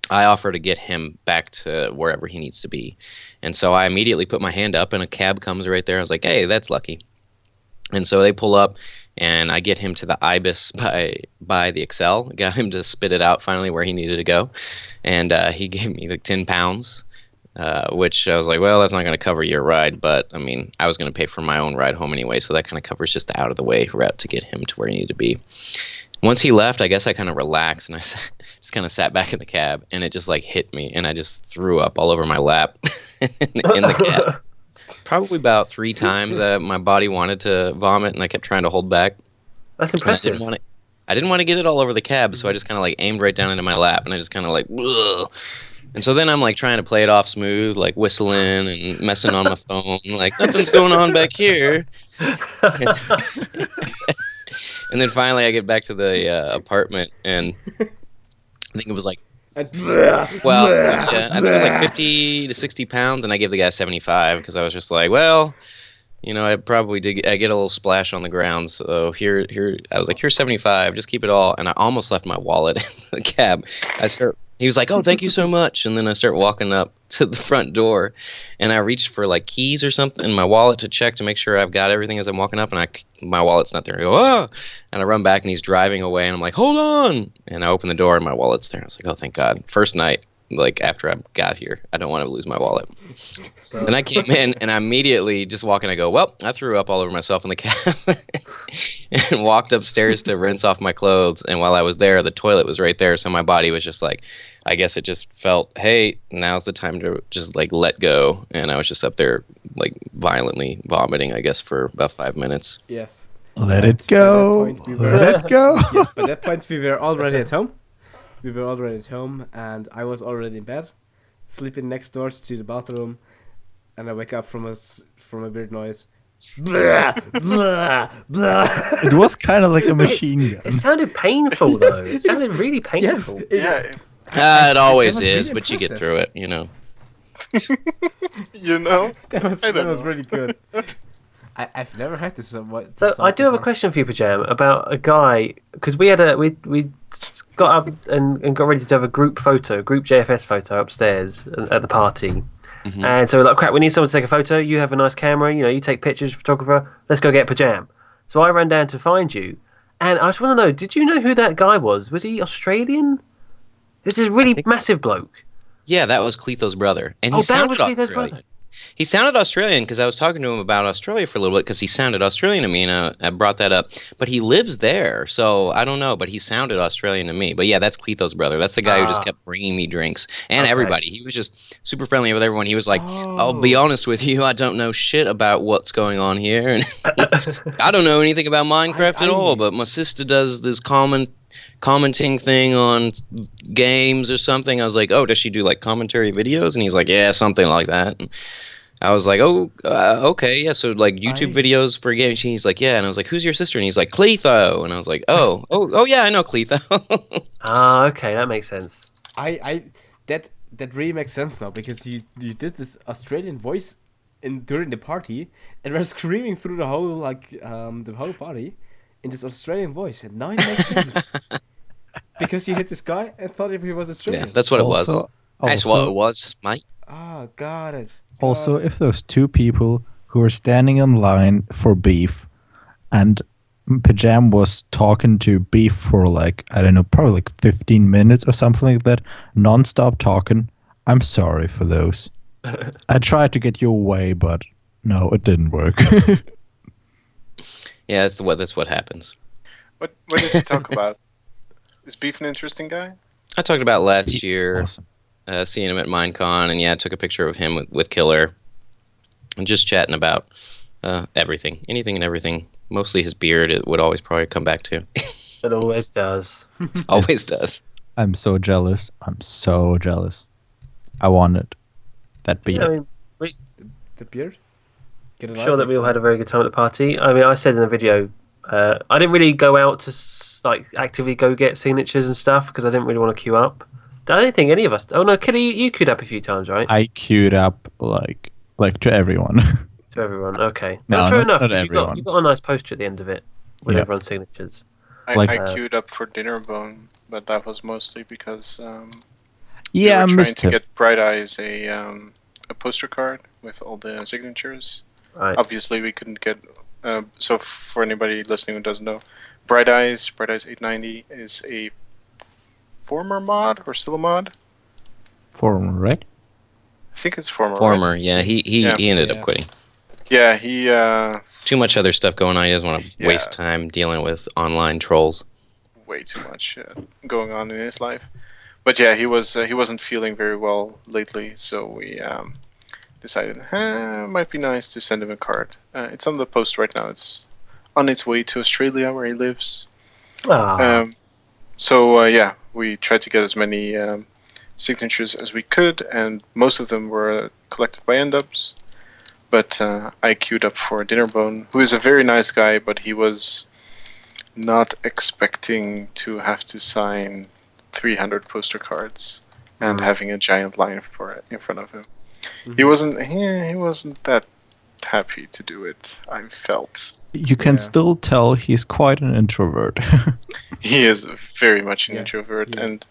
I offer to get him back to wherever he needs to be. And so I immediately put my hand up, and a cab comes right there. I was like, "Hey, that's lucky." And so they pull up, and I get him to the Ibis by the Excel. Got him to spit it out finally where he needed to go. And he gave me like 10 pounds. which I was like, well, that's not going to cover your ride. But, I mean, I was going to pay for my own ride home anyway, so that kind of covers just the out-of-the-way route to get him to where he needed to be. Once he left, I guess I kind of relaxed, and I just kind of sat back in the cab, and it just, like, hit me, and I just threw up all over my lap in the cab. Probably about 3 times my body wanted to vomit, and I kept trying to hold back. That's impressive. I didn't want to get it all over the cab, so I just kind of like aimed right down into my lap, and I just kind of like, ugh. And so then I'm like trying to play it off smooth, like whistling and messing on my phone, like nothing's going on back here. And then finally I get back to the apartment, and I think it was like, I think it was like 50 to 60 pounds, and I gave the guy 75 because I was just like, well, you know, I get a little splash on the ground, so here, I was like, here's 75, just keep it all. And I almost left my wallet in the cab. He was like, oh, thank you so much. And then I start walking up to the front door, and I reached for like keys or something in my wallet to check to make sure I've got everything as I'm walking up, and my wallet's not there. I go, oh, and I run back, and he's driving away, and I'm like, hold on. And I open the door, and my wallet's there. I was like, oh, thank God. First night, like after I got here, I don't want to lose my wallet. Then I came in, and I immediately just walk in. I go, well, I threw up all over myself in the cab, and walked upstairs to rinse off my clothes. And while I was there, the toilet was right there, so my body was just like, I guess it just felt, hey, now's the time to just like let go. And I was just up there like violently vomiting, I guess, for about 5 minutes. Yes. Let it go. Let it go. Yes, by that point we were already at home. And I was already in bed, sleeping next door to the bathroom, and I wake up from a weird noise. Blah, blah, blah. It was kind of like a machine gun. It sounded painful, though. It sounded really painful. Yes, It always really is, but you get impressive. through it, you know. You know? That was don't know. really good. I've never had this. So I do have a question for you, Pajam, about a guy, because we got up and got ready to have a group JFS photo upstairs at the party. Mm-hmm. And so we're like, crap, we need someone to take a photo. You have a nice camera, you take pictures, photographer. Let's go get Pajam. So I ran down to find you, and I just want to know, did you know who that guy was? Was he Australian? It was this really massive bloke. Yeah, that was Cletho's brother. And That was Cletho's brother. He sounded Australian because I was talking to him about Australia for a little bit because he sounded Australian to me, and I brought that up. But he lives there, so I don't know. But he sounded Australian to me. But yeah, that's Cletho's brother. That's the guy who just kept bringing me drinks and everybody. He was just super friendly with everyone. He was like, I'll be honest with you, I don't know shit about what's going on here. And I don't know anything about Minecraft at all, but my sister does this commenting thing on games or something. I was like, oh, does she do like commentary videos? And he's like, yeah, something like that. And I was like, oh, okay, yeah, so like YouTube videos for games. He's like, yeah, and I was like, who's your sister? And he's like, Cletho. And I was like, oh yeah, I know Cletho. Okay, that makes sense. That really makes sense now, because you did this Australian voice during the party, and we're screaming through the whole party in this Australian voice, and now it makes sense. Because you hit this guy and thought he was Australian. Yeah, that's what it was. That's what it was, mate. Ah, got it. Also, if those two people who were standing in line for beef, and Pajam was talking to beef for like, I don't know, probably like 15 minutes or something like that, non-stop talking, I'm sorry for those. I tried to get you away, but no, it didn't work. Yeah, that's what happens. What did you talk about? Is Beef an interesting guy? I talked about last Beef's year. awesome. Seeing him at Minecon, and yeah, I took a picture of him with Killer, and just chatting about everything, anything and everything. Mostly his beard, it would always probably come back to. It always does. Always does. I'm so jealous. I wanted that beard. I mean, The beard? I'm sure that we all had a very good time at the party. I mean, I said in the video, I didn't really go out to actively go get signatures and stuff because I didn't really want to queue up. I don't think any of us. Oh no, Kitty, you queued up a few times, right? I queued up like to everyone. To everyone, okay. No, That's fair not enough. 'Cause everyone. you got a nice poster at the end of it with Yeah. everyone's signatures. I queued up for Dinner Bone, but that was mostly because we Yeah, I were trying missed to it. get Bright Eyes a poster card with all the signatures. Right. Obviously, we couldn't get. So for anybody listening who doesn't know, Bright Eyes 890 is a former mod or still a mod. Former, right? I think it's former. Former, right? yeah. He ended up Yeah. quitting. Yeah, he. Too much other stuff going on. He doesn't want to Yeah. waste time dealing with online trolls. Way too much going on in his life. But yeah, he wasn't feeling very well lately, so we decided it might be nice to send him a card. It's on the post right now. It's on its way to Australia where he lives. Ah, So yeah, we tried to get as many signatures as we could, and most of them were collected by end-ups. But I queued up for Dinnerbone, who is a very nice guy, but he was not expecting to have to sign 300 poster cards and having a giant line for it in front of him. He wasn't that happy to do it, I felt. You can Yeah. still tell he's quite an introvert. He is very much an Yeah, introvert, he is. and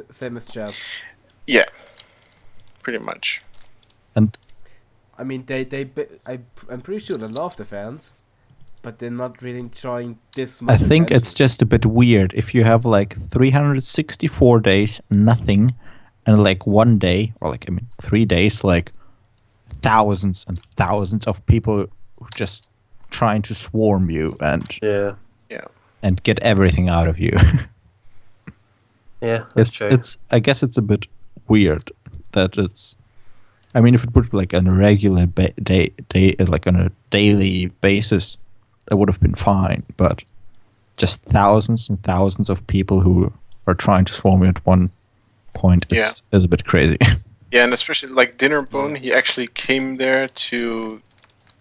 Same as Jeff. yeah, pretty much. I mean, I'm pretty sure they love the fans, but they're not really trying this I much. think it's attention. just a bit weird if you have like 364 days, nothing, and like 1 day, or like, 3 days, like thousands and thousands of people who just trying to swarm you yeah, and get everything out of you. yeah, that's true. It's I guess it's a bit weird that it's. I mean, if it would like on a regular day, like on a daily basis, that would have been fine. But just thousands and thousands of people who are trying to swarm you at one point is a bit crazy. Yeah, and especially like Dinnerbone, he actually came there to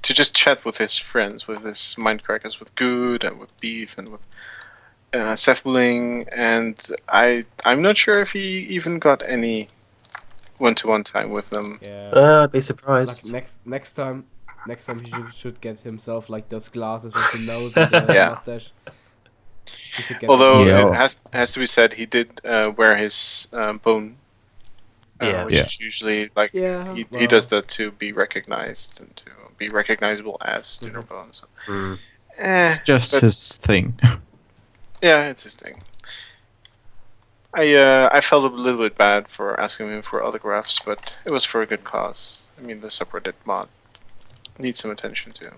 just chat with his friends, with his Mindcrackers, with Good and with Beef and with Seth Bling, and I'm not sure if he even got any one-to-one time with them. Yeah. I'd be surprised. Like next time he should get himself like those glasses with the nose and the Yeah. mustache. He should get Although them. Yeah. it has to be said, he did wear his bone, Yeah. which is usually like Yeah, he well. does that to be recognized and to be recognizable as Dinnerbone. So, Mm. It's just but- his thing. yeah, it's his thing. I felt a little bit bad for asking him for autographs, but it was for a good cause. I mean, the subreddit mod needs some attention too.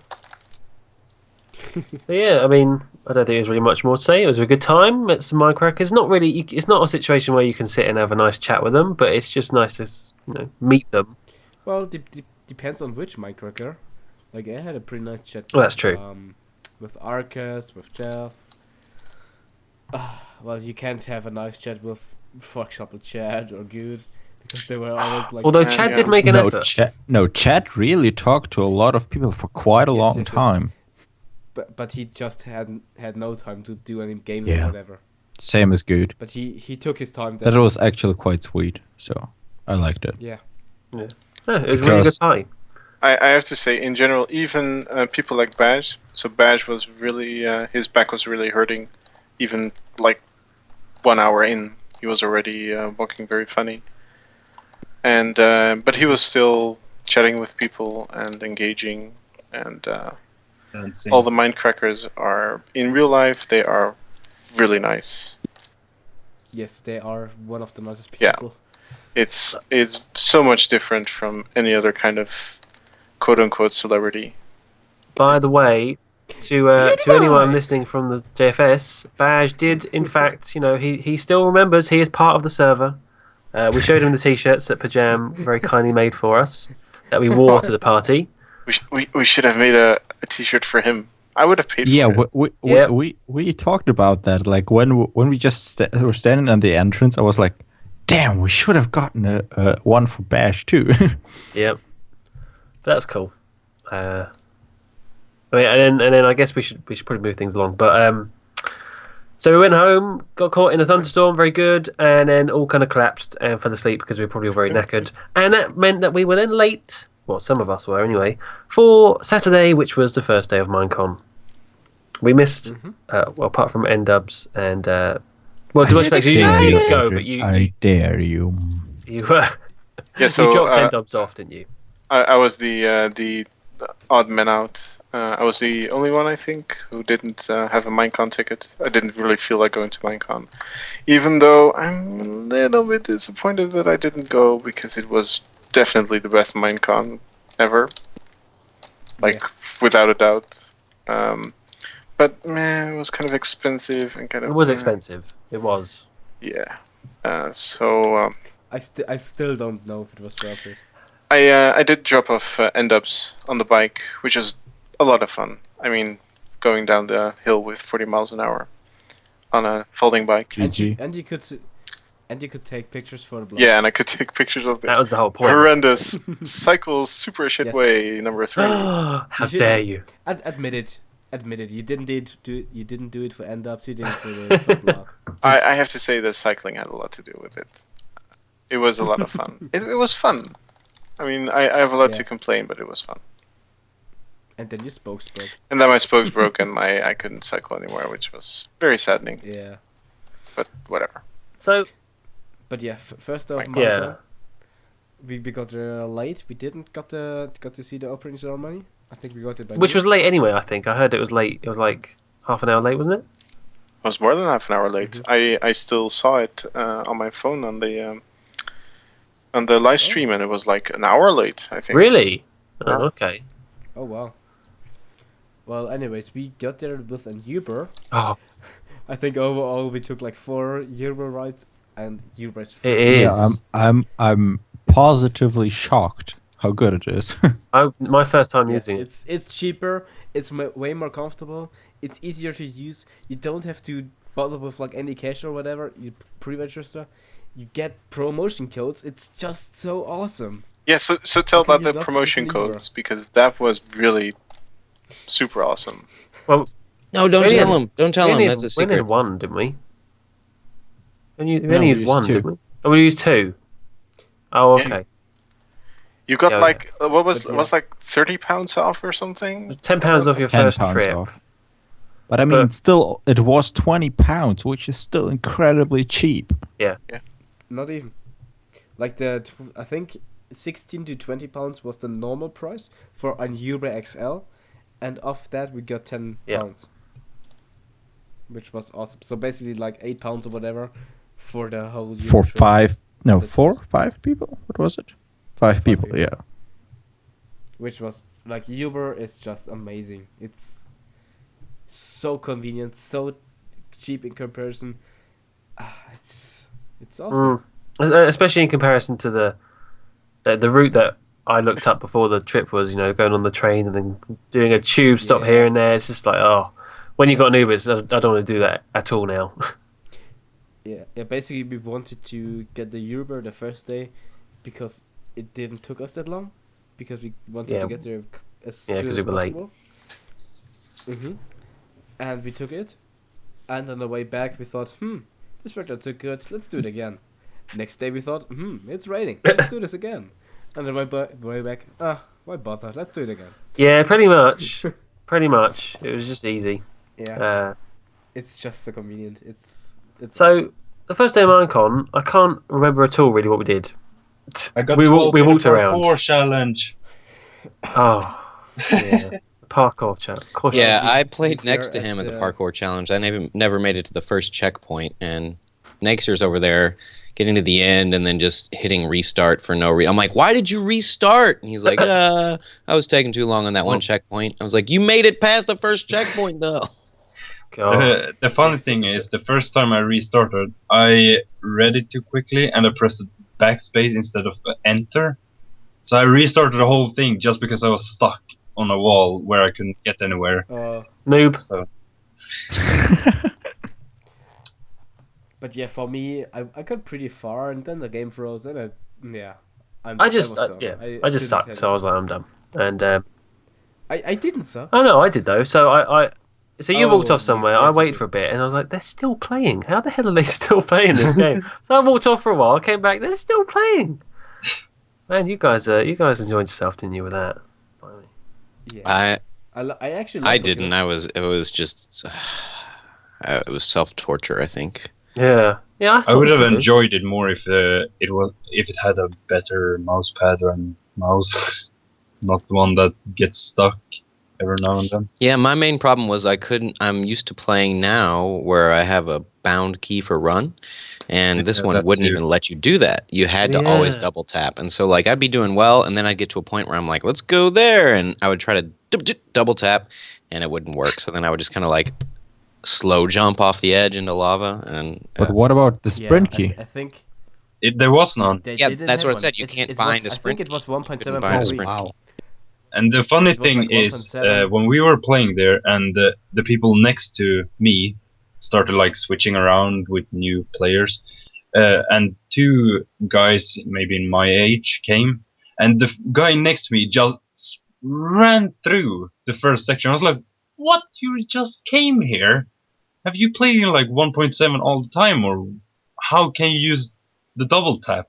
But yeah, I mean, I don't think there's really much more to say. It was a good time. It's Minecraft. It's not really. It's not a situation where you can sit and have a nice chat with them, but it's just nice to meet them. Well, depends on which Minecracker. Like I had a pretty nice chat. Well, that's true. With Arcus, with Jeff. Well, you can't have a nice chat with, for example, Chad or Good, because they were always like. Although Yeah, Chad yeah. did make an effort. Chad really talked to a lot of people for quite a Yes, long yes, yes. time. But he just had no time to do any games Yeah. or whatever. Same as Good. But he took his time. That was actually quite sweet, so I liked it. Yeah. No, it was a really good Because- party. I have to say, in general, even people like Badge. So Badge was really his back was really hurting. Even like 1 hour in, he was already walking very funny. And but he was still chatting with people and engaging. And all the Mindcrackers are in real life. They are really nice. Yes, they are one of the nicest Yeah. people. It's so much different from any other kind of quote unquote celebrity. By the way, to anyone listening from the JFS, Badge did in fact, he still remembers he is part of the server. We showed him the t-shirts that Pajam very kindly made for us that we wore to the party. We should have made a t-shirt for him. I would have paid Yeah, for it. Yep. we talked about that. Like when we just were standing on the entrance, I was like, "Damn, we should have gotten a one for Bash too." Yep, that's cool. And then I guess we should probably move things along. But so we went home, got caught in a thunderstorm, very good, and then all kind of collapsed and fell asleep because we were probably all very knackered, and that meant that we were then late. Well, some of us were anyway, for Saturday, which was the first day of Minecon. We missed, well, apart from N-Dubs and Demultiplexer, you didn't go, but I dare you. you Yeah, so you dropped N-Dubs off, didn't you? I was the odd man out. I was the only one, I think, who didn't have a Minecon ticket. I didn't really feel like going to Minecon, even though I'm a little bit disappointed that I didn't go because it was definitely the best Minecon ever. Like, without a doubt. But, man, it was kind of expensive and kind of... It was expensive. It was. Yeah. So... I still don't know if it was worth it. I did drop off end-ups on the bike, which is a lot of fun. I mean, going down the hill with 40 miles an hour on a folding bike. GG. And you could take pictures for the blog. Yeah, and I could take pictures of the That was the whole point. horrendous cycle super shit Yes. way number 3. How You should- dare you? Admit it. You didn't do it for end ups. You did it for the blog. I have to say that cycling had a lot to do with it. It was a lot of fun. It was fun. I mean, I have a lot to complain, but it was fun. And then your spokes broke. And then my spokes broke and I couldn't cycle anymore, which was very saddening. Yeah. But whatever. So, But yeah, first off, yeah. we got late. We didn't got to see the opening ceremony. I think we got it by which noon. was late anyway, I think. I heard it was late. It was like half an hour late, wasn't it? It was more than half an hour late. I still saw it on my phone on the live stream, and it was like an hour late, I think. Really? Yeah. Oh, okay. Oh wow. Well, anyways, we got there with an Uber. Oh, I think overall we took like 4 Uber rides, and Uber is it is. Yeah, I'm positively shocked how good it is. My first time Yes, using it. it's cheaper. It's way more comfortable. It's easier to use. You don't have to bother with like any cash or whatever. You pre-register. You get promotion codes. It's just so awesome. Yeah, so tell Okay, about you the love promotion this Uber. codes, because that was really super awesome. Well, No, don't We tell only- him. Don't tell him. That's a we secret. only had one, didn't we? We No, only we used used one, 2. didn't we? Oh, we used 2. Oh, Yeah. okay. You got Yeah, like what was But yeah. was like £30 off or something? £10 off your 10 first pounds trip. off. But I mean, But- still, it was £20, which is still incredibly cheap. Not even. Like I think 16 to 20 pounds was the normal price for an Uber XL, and off that we got 10 Yeah. pounds, which was awesome. So basically like 8 pounds or whatever for the whole Uber For trip. 5 people? What was it? 5 people, people. yeah. Which was like Uber is just amazing. It's so convenient, so cheap in comparison. It's awesome. Especially in comparison to the route that I looked up before the trip was, going on the train and then doing a tube stop Yeah. here and there. It's just like, oh, when you got an Uber, I don't want to do that at all now. Yeah. Basically, we wanted to get the Uber the first day because it didn't took us that long, because we wanted Yeah. to get there as Yeah, soon 'cause as we were late. possible. And we took it, and on the way back we thought, this worked out so good. Let's do it again. Next day we thought, it's raining. Let's do this again. And then way back, why bother? Let's do it again. Yeah, pretty much. Pretty much. It was just easy. Yeah, it's just so convenient. It's So awesome. the first day of Minecon, I can't remember at all really what we did. I got we 12 we in the walked around. parkour challenge. Oh, yeah. Parkour chat. Yeah, I we played were next to at him at the the- parkour challenge. I never made it to the first checkpoint, and Nexer's over there getting to the end and then just hitting restart for no reason. I'm like, why did you restart? And he's like, I was taking too long on that one checkpoint. I was like, you made it past the first checkpoint though. God. The funny thing is, the first time I restarted, I read it too quickly and I pressed backspace instead of enter. So I restarted the whole thing just because I was stuck on a wall where I couldn't get anywhere. Noob. So But yeah, for me, I got pretty far, and then the game froze, and I just sucked, so I was like, I'm done. And I didn't suck. oh no, I did though. So so you walked Oh, off somewhere. you I waited basically- for a bit, and I was like, they're still playing. How the hell are they still playing this game? So I walked off for a while. I came back. They're still playing. Man, you guys enjoyed yourself, didn't you, with that? Yeah. I actually. I liked the didn't. game. It was just it was self torture. I think. Yeah. Yeah, I would have so. enjoyed it more if it had a better mouse pad and mouse, not the one that gets stuck every now and then. Yeah, my main problem was I'm used to playing now where I have a bound key for run, and this Yeah, one that wouldn't too. even let you do that. You had to always Yeah. double tap. And so like I'd be doing well, and then I'd get to a point where I'm like, let's go there, and I would try to double tap, and it wouldn't work. So then I would just kind of like slow jump off the edge into lava, and But what about the Yeah, sprint key? I think There was none. they Yeah, didn't that's have what I one. said, you can't find a I sprint think it was key. You couldn't 1.7.3. find a Oh, sprint wow. And the funny It was thing like is, 1.7. when we were playing there, and the people next to me started like switching around with new players, and two guys maybe in my age came, and the guy next to me just ran through the first section. I was like, "What? You just came here? Have you played in like 1.7 all the time, or how can you use the double tap?"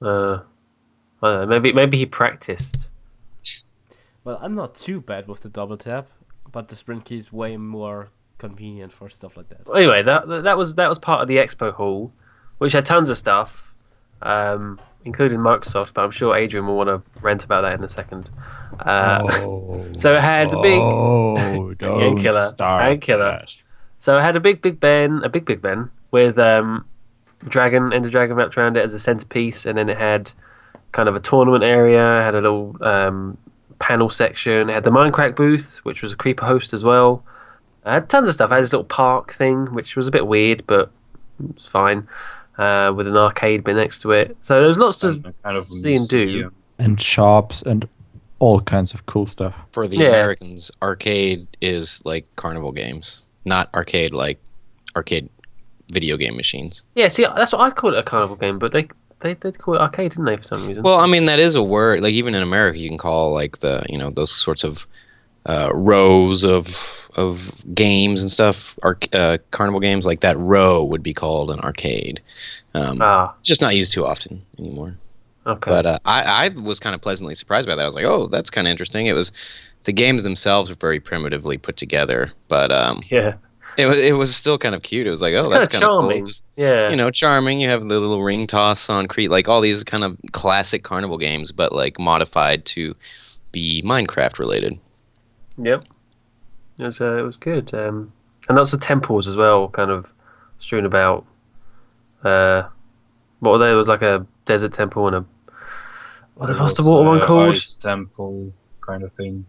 I don't know, maybe he practiced. Well, I'm not too bad with the double tap, but the sprint key is way more convenient for stuff like that. Anyway, that was part of the expo hall, which had tons of stuff, including Microsoft. But I'm sure Adrian will want to rant about that in a second. So it had the big don't killer, start killer. that. So it had a big Ben with Ender Dragon wrapped around it as a centerpiece, and then it had kind of a tournament area. It had a little panel section. It had the Minecraft booth, which was a creeper host as well. It had tons of stuff. It had this little park thing, which was a bit weird, but it's fine. With an arcade bit next to it. So there was lots to And kind of see and do. museum. And shops and all kinds of cool stuff. For the Yeah. Americans, arcade is like carnival games, not arcade like arcade video game machines. Yeah, see, that's what I call it, a carnival game, but they call it arcade, didn't they, for some reason? Well, I mean that is a word. Like even in America, you can call like the those sorts of rows of games and stuff. Carnival games like that row would be called an arcade. It's just not used too often anymore. Okay. But I was kind of pleasantly surprised by that. I was like, oh, that's kind of interesting. It was the games themselves were very primitively put together, but yeah. it was still kind of cute. It was like, oh, It's that's kind kind of of charming. cool. Just, Yeah. Charming. You have the little ring toss on Crete, like all these kind of classic carnival games, but like modified to be Minecraft related. Yep. It was good. And lots of temples as well, kind of strewn about. What were they? It was like a desert temple and a. What's the water one called? Ice temple kind of thing.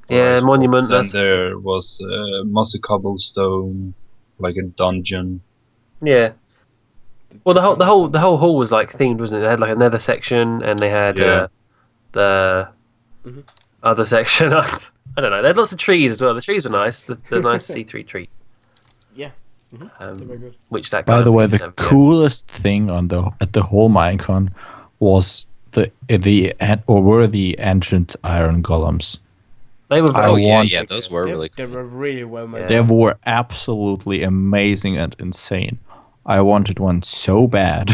Yeah, Ice monument. Then That's, there was mossy cobblestone, like a dungeon. yeah. Well, the whole hall was like themed, wasn't it? They had like a nether section, and they had Yeah. the Mhm. other section. I don't know. They had lots of trees as well. The trees were nice. The nice C3 trees. Yeah. They were good. Which that. By kind the of way, did the have, yeah. coolest thing at the whole Minecon was the ancient iron golems. They were I very. want- Those were really They cool. were really well made. They were absolutely amazing and insane. I wanted one so bad.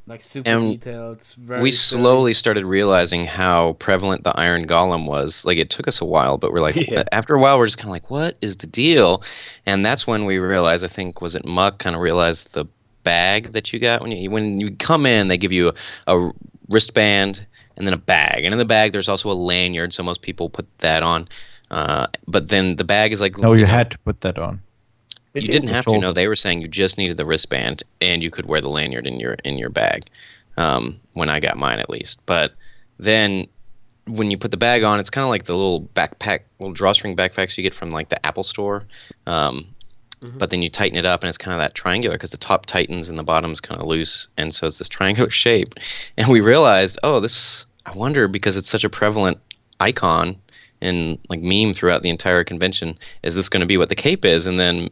Like super And detailed. Very We sturdy. slowly started realizing how prevalent the iron golem was. Like it took us a while, but we're like, Yeah. after a while, we're just kind of like, what is the deal? And that's when we realized. I think was it Muck kind of realized the bag that you got when you come in, they give you a wristband and then a bag, and in the bag there's also a lanyard. So most people put that on, but then the bag is like No, you had to put that on. you didn't have to. told No, us. they were saying you just needed the wristband, and you could wear the lanyard in your bag. When I got mine, at least. But then when you put the bag on, it's kind of like the little drawstring backpacks you get from like the Apple Store. But then you tighten it up, and it's kind of that triangular because the top tightens and the bottom's kind of loose, and so it's this triangular shape. And we realized, I wonder, because it's such a prevalent icon and like meme throughout the entire convention, is this going to be what the cape is? And then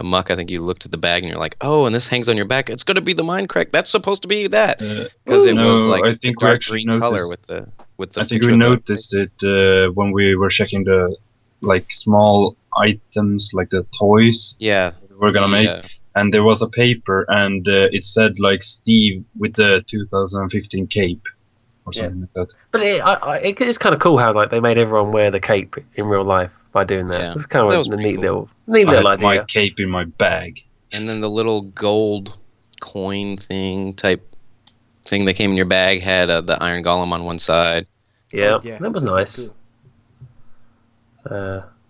Muck, I think you looked at the bag and you're like, oh, and this hangs on your back. It's going to be the Minecraft. That's supposed to be that, because it was like I think the we dark actually green color noticed. with the. I think picture we of the noticed face. it when we were checking the like small items, like the toys Yeah, we're gonna make, yeah. and there was a paper, and it said like Steve with the 2015 cape or something like that. But it's kind of cool how like they made everyone wear the cape in real life by doing that. Yeah. It's kind That of was a pretty neat cool. little I had my idea. cape in my bag. And then the little gold coin type thing that came in your bag had the iron golem on one side. Yeah, Yeah, that was stuff nice. cool.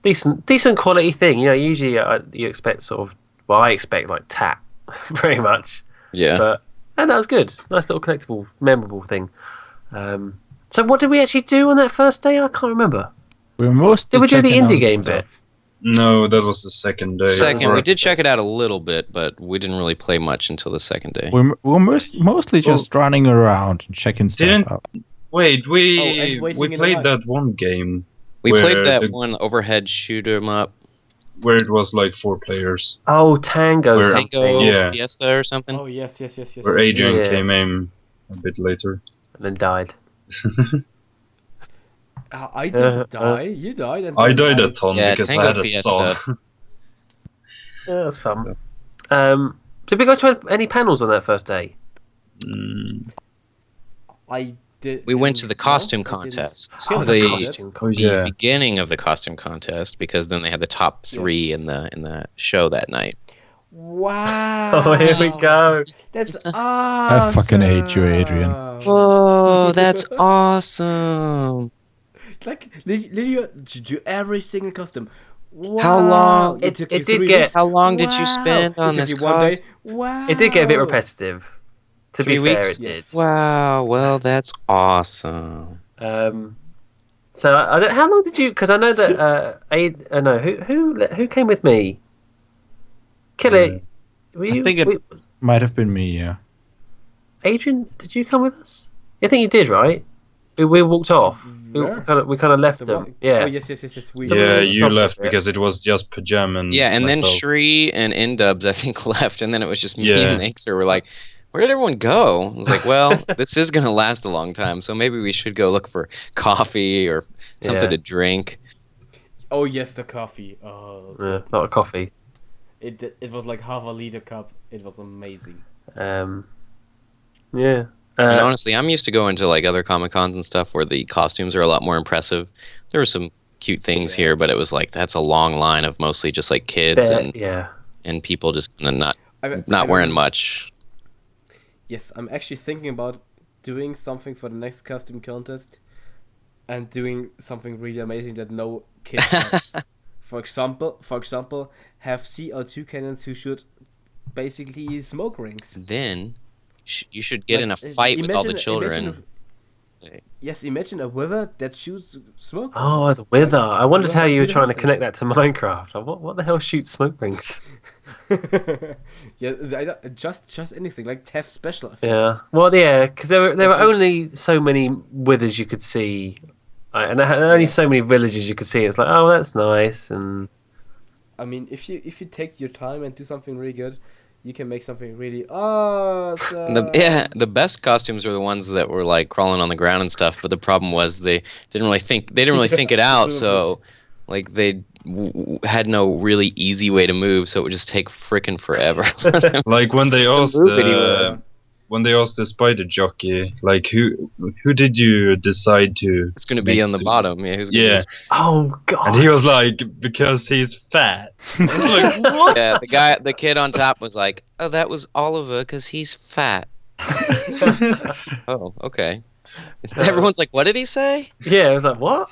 Decent quality thing. Usually you expect sort of. Well, I expect like tap, pretty much. Yeah. And that was good. Nice little collectible, memorable thing. So what did we actually do on that first day? I can't remember. We were mostly Did we do the checking indie out game stuff. No, that was the second day. Second, Or- we did check it out a little bit, but we didn't really play much until the second day. We were mostly just running around and checking stuff Didn't- out. Wait, and we waiting in played line. that one game We where played that the- one overhead shoot 'em up, where it was like 4 players, Oh, Tango Where- something. Tango Yeah. Fiesta or something. Oh yes. where Adrian Yeah. came in a bit later. And then died. I didn't die. You died. And I then died a ton Yeah, because Tango I had a Fiesta. saw. Yeah, that was fun. Did we go to any panels on that first day? I did. We went to the no, costume I didn't. contest. Oh, the costume Oh the yeah. beginning of the costume contest, because then they had the top 3 Yes. in the show that night. Wow. Oh, here we go. That's awesome. I fucking hate you, Adrian. Whoa, that's awesome! Like, literally, to do every single custom. Wow. How long- It took it you did 3 get- weeks. How long did you Wow. spend on It took this you 1 day. cost? Wow. It did get a bit repetitive. To 3 be fair, weeks? it did. Yes. Wow, well, that's awesome. So I don't. How long did you? Because I know that. No. Who came with me? Kill it. Were you? I think it might have been me, yeah. Adrian, did you come with us? I think you did, right? We walked off. Where? We kind of left The them. one- Yeah. Oh yes. We Yeah, we you went left off a bit. because it was just Pajam and Yeah, and then myself. Shri and Indubs, I think, left, and then it was just me Yeah. and Mixer. We're like, where did everyone go? I was like, well, this is going to last a long time, so maybe we should go look for coffee or something Yeah. to drink. Oh yes, the coffee. Oh. Yeah, not a coffee. It was like half a liter cup. It was amazing. Yeah. And honestly, I'm used to going to like other Comic Cons and stuff where the costumes are a lot more impressive. There were some cute things here, but it was like that's a long line of mostly just like kids yeah. and people just kinda I not wearing don't- much. Yes, I'm actually thinking about doing something for the next costume contest, and doing something really amazing that no kid does. For example, have CO2 cannons who shoot basically smoke rings. Then you should get in a Like, fight with all the imagine children. Yes, imagine a wither that shoots smoke. Oh, rings. the Wither. I wondered Wither- how you were Wither trying to has connect that to Minecraft. Like, what the hell shoots smoke rings? Yeah, just anything like have special effects. Yeah. Well, yeah, because there were only so many withers you could see, and there were only so many villages you could see. It's like, oh, that's nice, and I mean, if you take your time and do something really good, you can make something really awesome. The best costumes are the ones that were like crawling on the ground and stuff. But the problem was they didn't really think it out. So like they had no really easy way to move, so it would just take frickin' forever. Like when they asked move anywhere. the spider jockey, like who did you decide to? It's gonna be make on the the- bottom. Yeah, who's gonna Yeah, be oh god, and he was like, because he's fat. I was like, what? Yeah, the kid on top was like, oh, that was Oliver because he's fat. Oh, okay. Everyone's like, what did he say? yeah, I was like, what?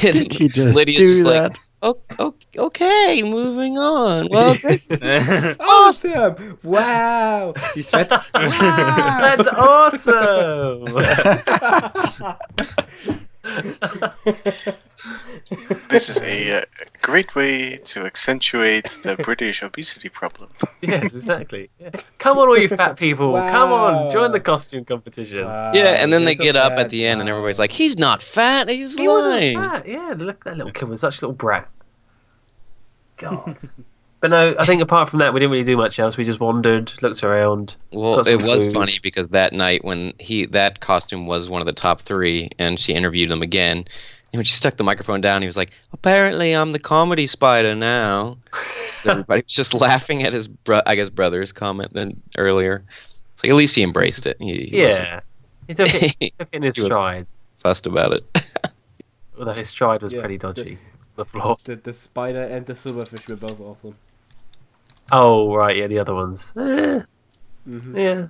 And Did he just Lydia's do just that? like, okay, moving on. Well, Awesome! Wow! He's fat. Wow! That's awesome. This is a great way to accentuate the British obesity problem. Yes, exactly. Yeah. Come on, all you fat people! Come on, Wow. join the costume competition. yeah, and then they You're so get up fat. at the end, and Wow. everybody's like, he's not fat. He was He wasn't lying. fat. Yeah, look, that little kid was such a little brat. God. But no, I think apart from that, we didn't really do much else. We just wandered, looked around. Well, Got it some was food. funny because that night when that costume was one of the top 3, and she interviewed him again, and when she stuck the microphone down, he was like, "Apparently, I'm the comedy spider now." So everybody was just laughing at his, brother's comment then earlier. So at least he embraced it. He wasn't Yeah, he took it in his He was- stride. fussed about it. Although his stride was Yeah, pretty dodgy. The floor. The spider and the silverfish were both awesome. Oh right, yeah, the other ones. Mhm. Yeah,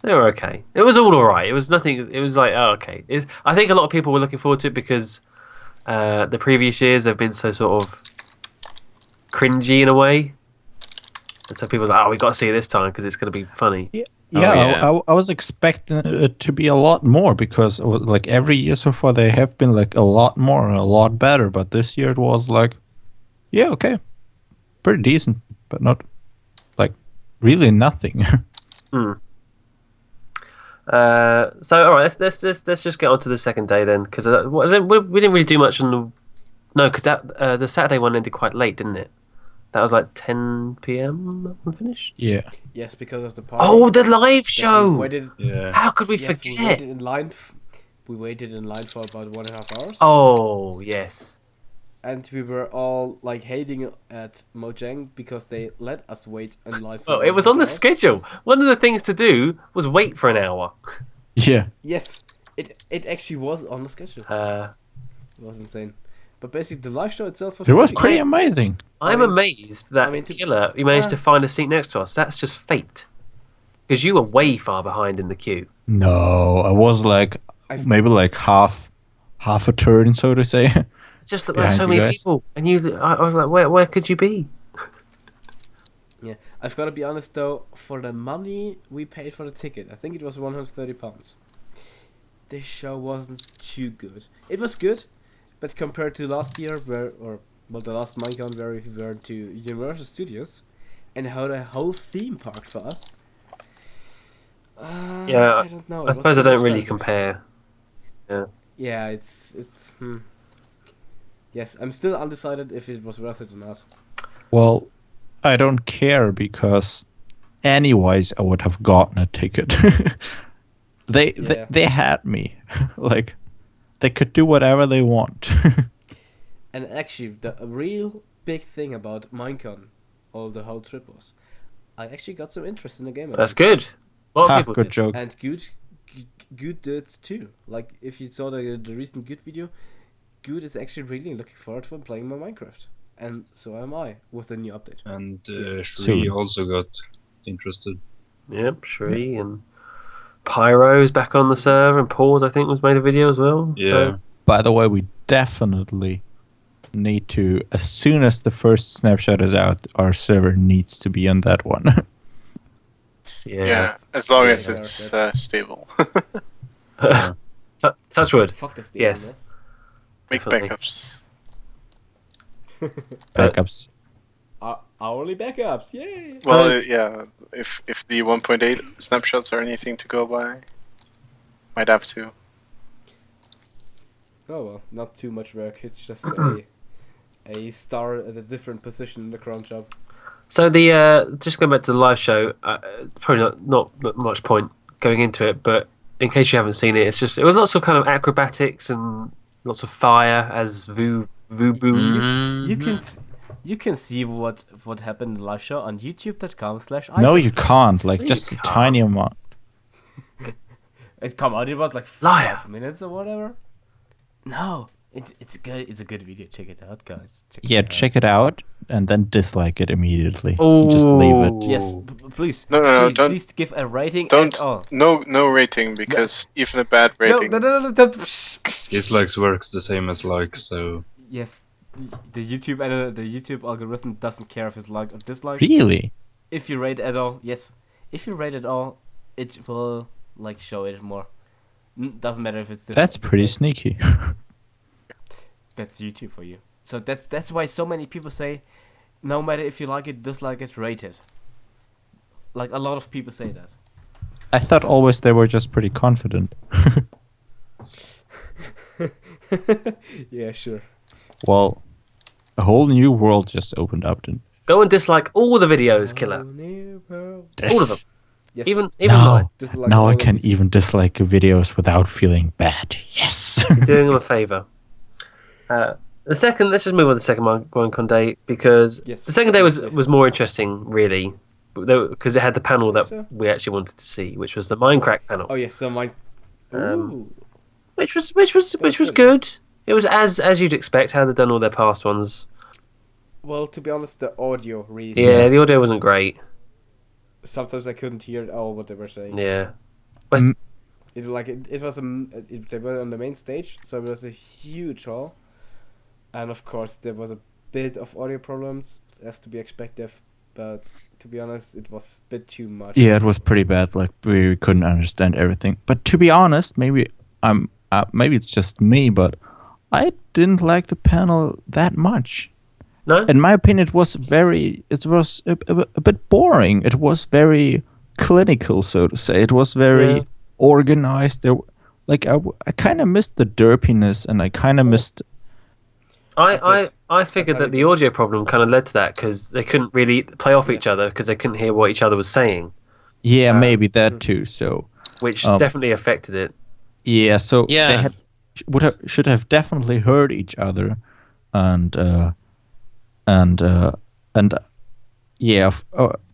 they were okay. It was all alright. It was nothing. It was like, oh, okay. I think a lot of people were looking forward to it because The previous years they've been so sort of cringy in a way, and so people's like, "Oh, we got to see it this time because it's going to be funny." Yeah, yeah. I was expecting it to be a lot more because like every year so far they have been like a lot more and a lot better, but this year it was like, yeah, okay, pretty decent, but not like really nothing. So all right, let's just get on to the second day then, because we didn't really do much on no, because that the Saturday one ended quite late, didn't it? That was like 10 p.m. unfinished. Yeah. Yes, because of the party. Oh, the live That we show! waited. Yeah. How could we Yes, we forget? waited in line. We waited in line for about 1.5 hours. Oh yes. And we were all like hating at Mojang because they let us wait in line for. Well, it was on the 1.5 hours. schedule. One of the things to do was wait for an hour. Yeah. Yes, it actually was on the schedule. It was insane. But basically, the live show itself was. It was pretty pretty good. amazing. I'm amazed that to- Killer, you managed to find a seat next to us. That's just fate. Because you were way far behind in the queue. No, I was like maybe like half a turn, so to say. It's just that there's Behind so you many guys. people, and I was like, where could you be? Yeah, I've got to be honest though. For the money we paid for the ticket, I think it was £130. This show wasn't too good. It was good, but compared to last year, the last Minecon where we went to Universal Studios, and how the whole theme park for us. Yeah, I don't know. I suppose I don't really compare. Yeah, it's. Yes, I'm still undecided if it was worth it or not. Well, I don't care because anyways I would have gotten a ticket. They had me. Like they could do whatever they want. And actually, the real big thing about Minecon, all the whole trip was, I actually got some interest in the game. That's good. A lot of Ha, people good did. joke. And Good did too. Like if you saw the recent Good video, Good is actually really looking forward to playing more Minecraft, and so am I with the new update. And Soon. Shri also got interested. Yep, Shri and Pyro's back on the server, and Paul's I think was made a video as well. Yeah. So, By the way, we definitely need to, as soon as the first snapshot is out, our server needs to be on that one. Yeah, as long Yeah, as it's stable. Touch wood. Fuck this. Yes. Make Definitely. backups. Backups. Hourly backups, yay! Well, yeah. If the 1.8 snapshots are anything to go by, might have to. Oh well, not too much work. It's just a star at a different position in the cron job. So the just going back to the live show, probably not much point going into it, but in case you haven't seen it, it was lots of kind of acrobatics and lots of fire as Vu Boo. You can see what happened in the live show on youtube.com/Isaac. No, you can't. Like No, just you a tiny can't. amount. It come out in about like Liar. 5 minutes or whatever. No, it's good. It's a good video. Check it out, guys. Yeah, it out. check it out and then dislike it immediately. Oh, Just leave it. Yes, please. No, please, don't- please give a rating Don't at all. no rating because even a bad No, rating. no, don't. Dislikes works the same as likes, so Yes, the YouTube algorithm doesn't care if it's like or dislike. Really? If you rate at all, yes. If you rate at all, it will like show it more. Doesn't matter if it's That's pretty dislike. sneaky. That's YouTube for you. So that's why so many people say, no matter if you like it, dislike it, rate it. Like a lot of people say that. I thought always they were just pretty confident. Yeah, sure. Well, a whole new world just opened up. Go and dislike all the videos, Killer. All of them. Yes. Even No. mine. Dislike Now all I of can it. even dislike videos without feeling bad. Yes. Doing them a favour. Let's just move on to the second Minecon day, because Yes. the second day Yes, yes, was yes, more yes. interesting, really, because it had the panel that So? we actually wanted to see, which was the Minecraft panel, Oh yes, so my. Ooh. which was good. It was as you'd expect, how they'd done all their past ones. Well, to be honest, the audio really. Yeah, the audio wasn't great. Sometimes I couldn't hear at all what they were saying. Yeah, It was they were on the main stage, so it was a huge hall, And of course, there was a bit of audio problems, as to be expected. But to be honest, it was a bit too much. Yeah, it was pretty bad. Like we couldn't understand everything. But to be honest, maybe it's just me, but I didn't like the panel that much. No? In my opinion, it was a bit boring. It was very clinical, so to say. It was very Yeah. organized. I kind of missed the derpiness, and I kind of missed. I figured that the audio problem kind of led to that because they couldn't really play off each Yes. other because they couldn't hear what each other was saying, Yeah, maybe that too. So which Um, definitely affected it. yeah, so Yeah. they should have definitely heard each other, and and uh, and yeah.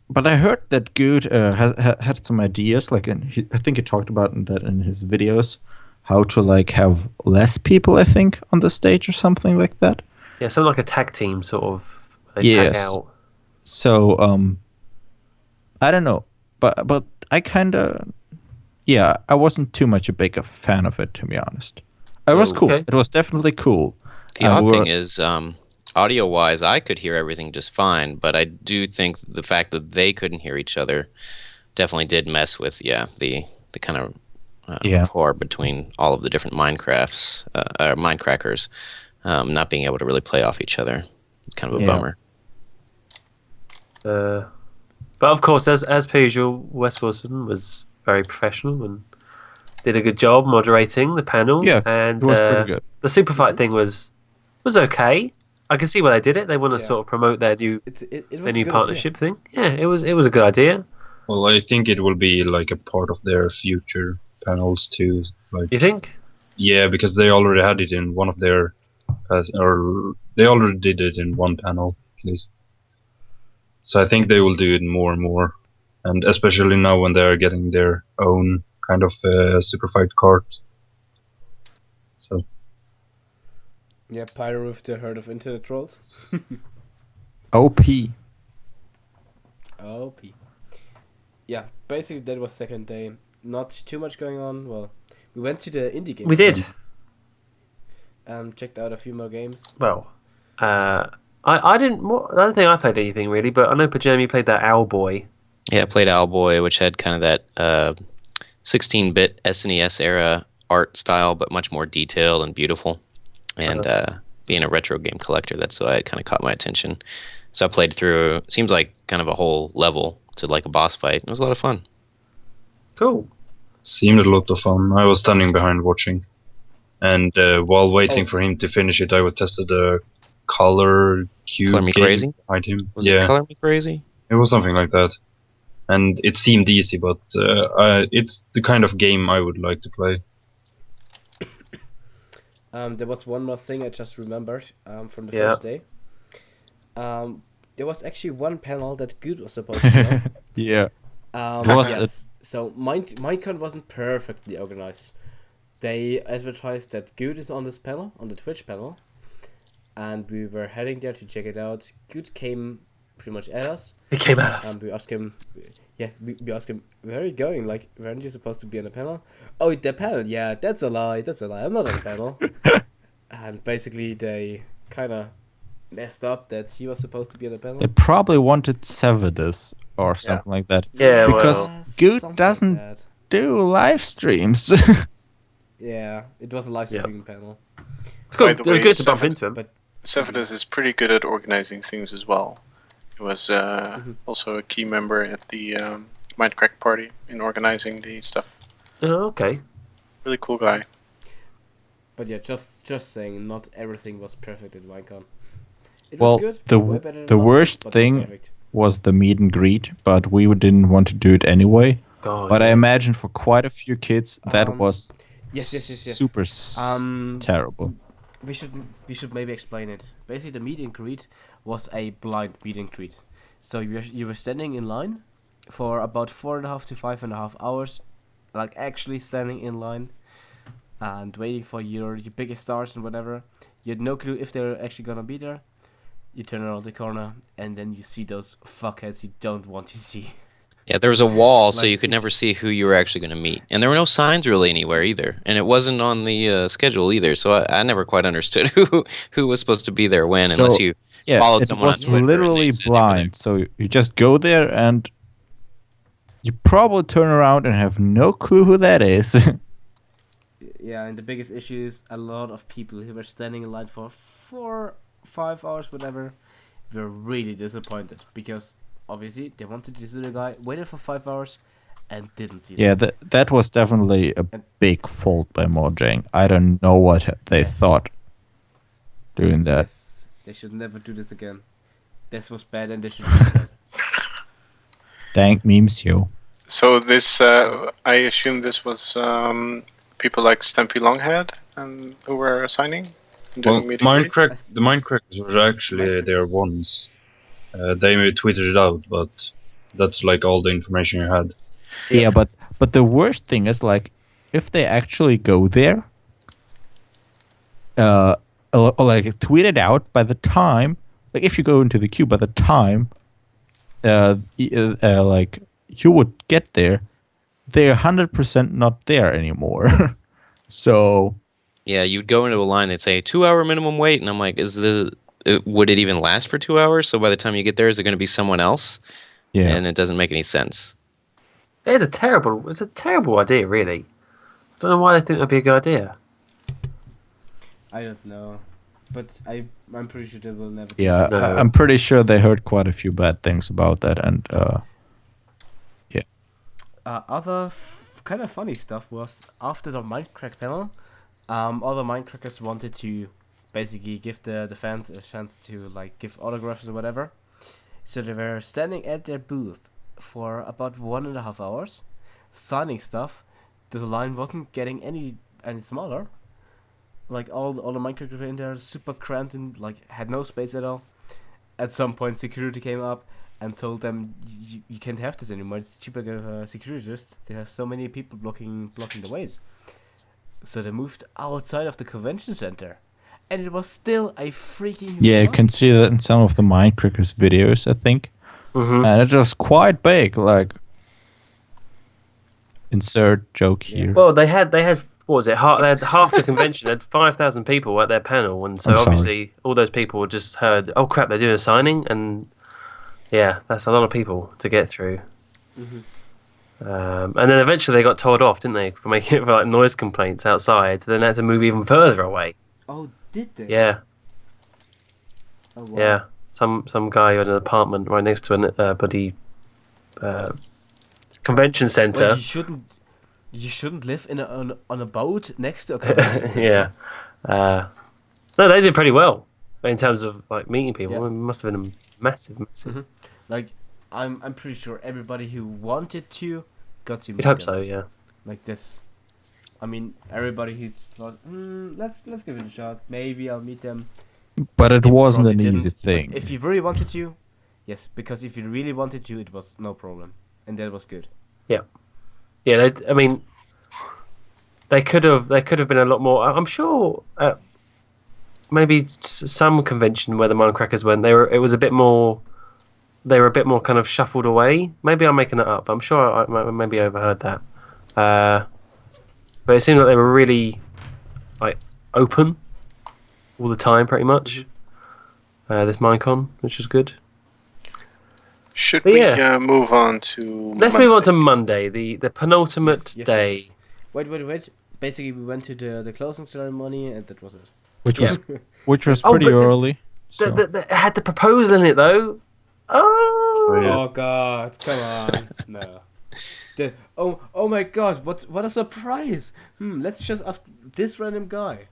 But I heard that Good had some ideas. Like, I think he talked about that in his videos, how to like have less people. I think on the stage or something like that. Yeah, something like a tag team sort of. They tag Yes. out. So I don't know, but I kind of I wasn't too much a big a fan of it, to be honest. It was cool. Okay. It was definitely cool. The odd thing is, audio-wise, I could hear everything just fine, but I do think the fact that they couldn't hear each other definitely did mess with, the kind of rapport between all of the different Minecrackers, not being able to really play off each other. Kind of a bummer. But of course, as per usual, Wes Wilson was very professional and did a good job moderating the panel. Yeah, and it was pretty good. The super fight thing was okay. I can see why they did it. They want to sort of promote their new It was their a new good partnership thing. Yeah, it was a good idea. Well, I think it will be like a part of their future panels too. Like, You think? yeah, because they already had it in one of their, or they already did it in one panel at least. So I think they will do it more and more, and especially now when they are getting their own kind of super fight cards. So Yeah, Pyro with the herd of internet trolls. OP. OP. Yeah, basically that was second day. Not too much going on. Well, we went to the indie game. We did. Checked out a few more games. Well, I didn't. I don't think I played anything really, but I know Pajami played that Owlboy. Yeah, I played Owlboy, which had kind of that 16-bit SNES era art style, but much more detailed and beautiful. And being a retro game collector, that's why it kind of caught my attention. So I played through, seems like kind of a whole level to like a boss fight. It was a lot of fun. Cool. seemed a lot of fun. I was standing behind watching, and while waiting for him to finish it, I would tested the color cube Color Me game Crazy? behind him. Was it Color Me Crazy? It was something like that, and it seemed easy, but it's the kind of game I would like to play. There was one more thing I just remembered from the first day. There was actually one panel that Good was supposed to be on. Yeah. Yes. So Minecon wasn't perfectly organized. They advertised that Good is on this panel, on the Twitch panel, and we were heading there to check it out. Good came pretty much at us. He came at us. We asked him, we asked him, where are you going? Like, weren't you supposed to be on the panel? Oh, the panel? Yeah, that's a lie. I'm not on the panel. And basically, they kind of messed up that he was supposed to be on the panel. They probably wanted Sevidus or something like that. Yeah, Because well, Good something doesn't like that. do live streams. Yeah, it was a live streaming panel. it's good. By It the was way, good to bump into him. But Cephalus is pretty good at organizing things as well. He was also a key member at the Minecraft party in organizing the stuff. Oh, okay. Really cool guy. But yeah, just saying, not everything was perfect at Minecon. It Well, was good. the way better than the last worst time, but not thing perfect. was the meet and greet, but we didn't want to do it anyway. God. But I imagine for quite a few kids that was Yes. super terrible. We should maybe explain it. Basically, the meet and greet was a blind meet and greet. So you were standing in line for about 4.5 to 5.5 hours, like actually standing in line and waiting for your biggest stars and whatever. You had no clue if they're actually gonna be there. You turn around the corner and then you see those fuckheads you don't want to see. Yeah, there was a wall, so Like, you could never it's- see who you were actually going to meet, and there were no signs really anywhere either, and it wasn't on the schedule either. So I never quite understood who was supposed to be there when, unless So, you yeah, followed it someone on was Twitter and they literally said they were there. blind. So you just go there and you probably turn around and have no clue who that is. Yeah, and the biggest issue is a lot of people who were standing in line for 4, 5 hours, whatever, were really disappointed because obviously they wanted to see the guy, waited for 5 hours, and didn't see Yeah, them. that was definitely a big fault by Mojang. I don't know what they Yes. thought doing that. Yes, they should never do this again. This was bad, and they should do that. Dank memes, yo. So this, I assume this was people like Stampy Longhead and who were assigning and Well, doing meet and greet? the Minecrackers were actually there once. They tweeted it out, but that's like all the information you had. Yeah, but the worst thing is like if they actually go there, or like tweet it out by the time, like if you go into the queue by the time, like you would get there, they're 100% not there anymore. So Yeah, you'd go into a line, they'd say 2-hour minimum wait, and I'm like, would it even last for 2 hours? So by the time you get there, is it going to be someone else? yeah, And it doesn't make any sense. It's a terrible idea, really. I don't know why they think that'd be a good idea. I don't know, but I'm pretty sure they will never. do yeah, No. I'm pretty sure they heard quite a few bad things about that, and Other kind of funny stuff was after the Minecraft panel, all the Minecrackers wanted to basically give the fans a chance to like give autographs or whatever. So they were standing at their booth for about 1.5 hours, signing stuff. The line wasn't getting any smaller. Like all the Minecrackers were in there, super cramped and like had no space at all. At some point, security came up and told them you can't have this anymore. It's cheaper to have security. Just there are so many people blocking the ways. So they moved outside of the convention center, and it was still a freaking huge yeah, you line. can see that in some of the Minecrackers videos, I think, Mm-hmm. and it was quite big. Like, insert joke Yeah. here. Well, they had what was it? They had half the convention had 5,000 people at their panel, and so I'm sorry. obviously all those people just heard, "Oh crap, they're doing a signing," and yeah, that's a lot of people to get through. And then eventually they got told off, didn't they, for making for like noise complaints outside? So then they had to move even further away. Oh, did they? Yeah, Oh, wow. yeah. Some guy who had an apartment right next to a bloody convention Well, center. you shouldn't live on a boat next to a convention center. Yeah. No, they did pretty well in terms of like meeting people. Yeah. It must have been a massive. Mhm. Like, I'm pretty sure everybody who wanted to got to meet You'd hope them. so, yeah. Like this. I mean, everybody who thought, let's give it a shot. Maybe I'll meet them. But it They wasn't probably an didn't, easy but thing. If you really wanted to, yes, because if you really wanted to, it was no problem, and that was good. Yeah, I mean, they could have been a lot more. I'm sure maybe some convention where the Minecrackers went, they were a bit more kind of shuffled away. Maybe I'm making that up. I'm sure I maybe overheard that. But it seemed like they were really like open all the time, pretty much. This Minecon, which was good. Should But we yeah. move on to? Let's move on to Monday, the penultimate Yes, day. yes. Wait. Basically, we went to the closing ceremony, and that was it. Which Yeah. was Oh, pretty but early. So. It had the proposal in it though. Oh, Yeah. Oh God! Come on, no. Oh my God! What a surprise! Let's just ask this random guy.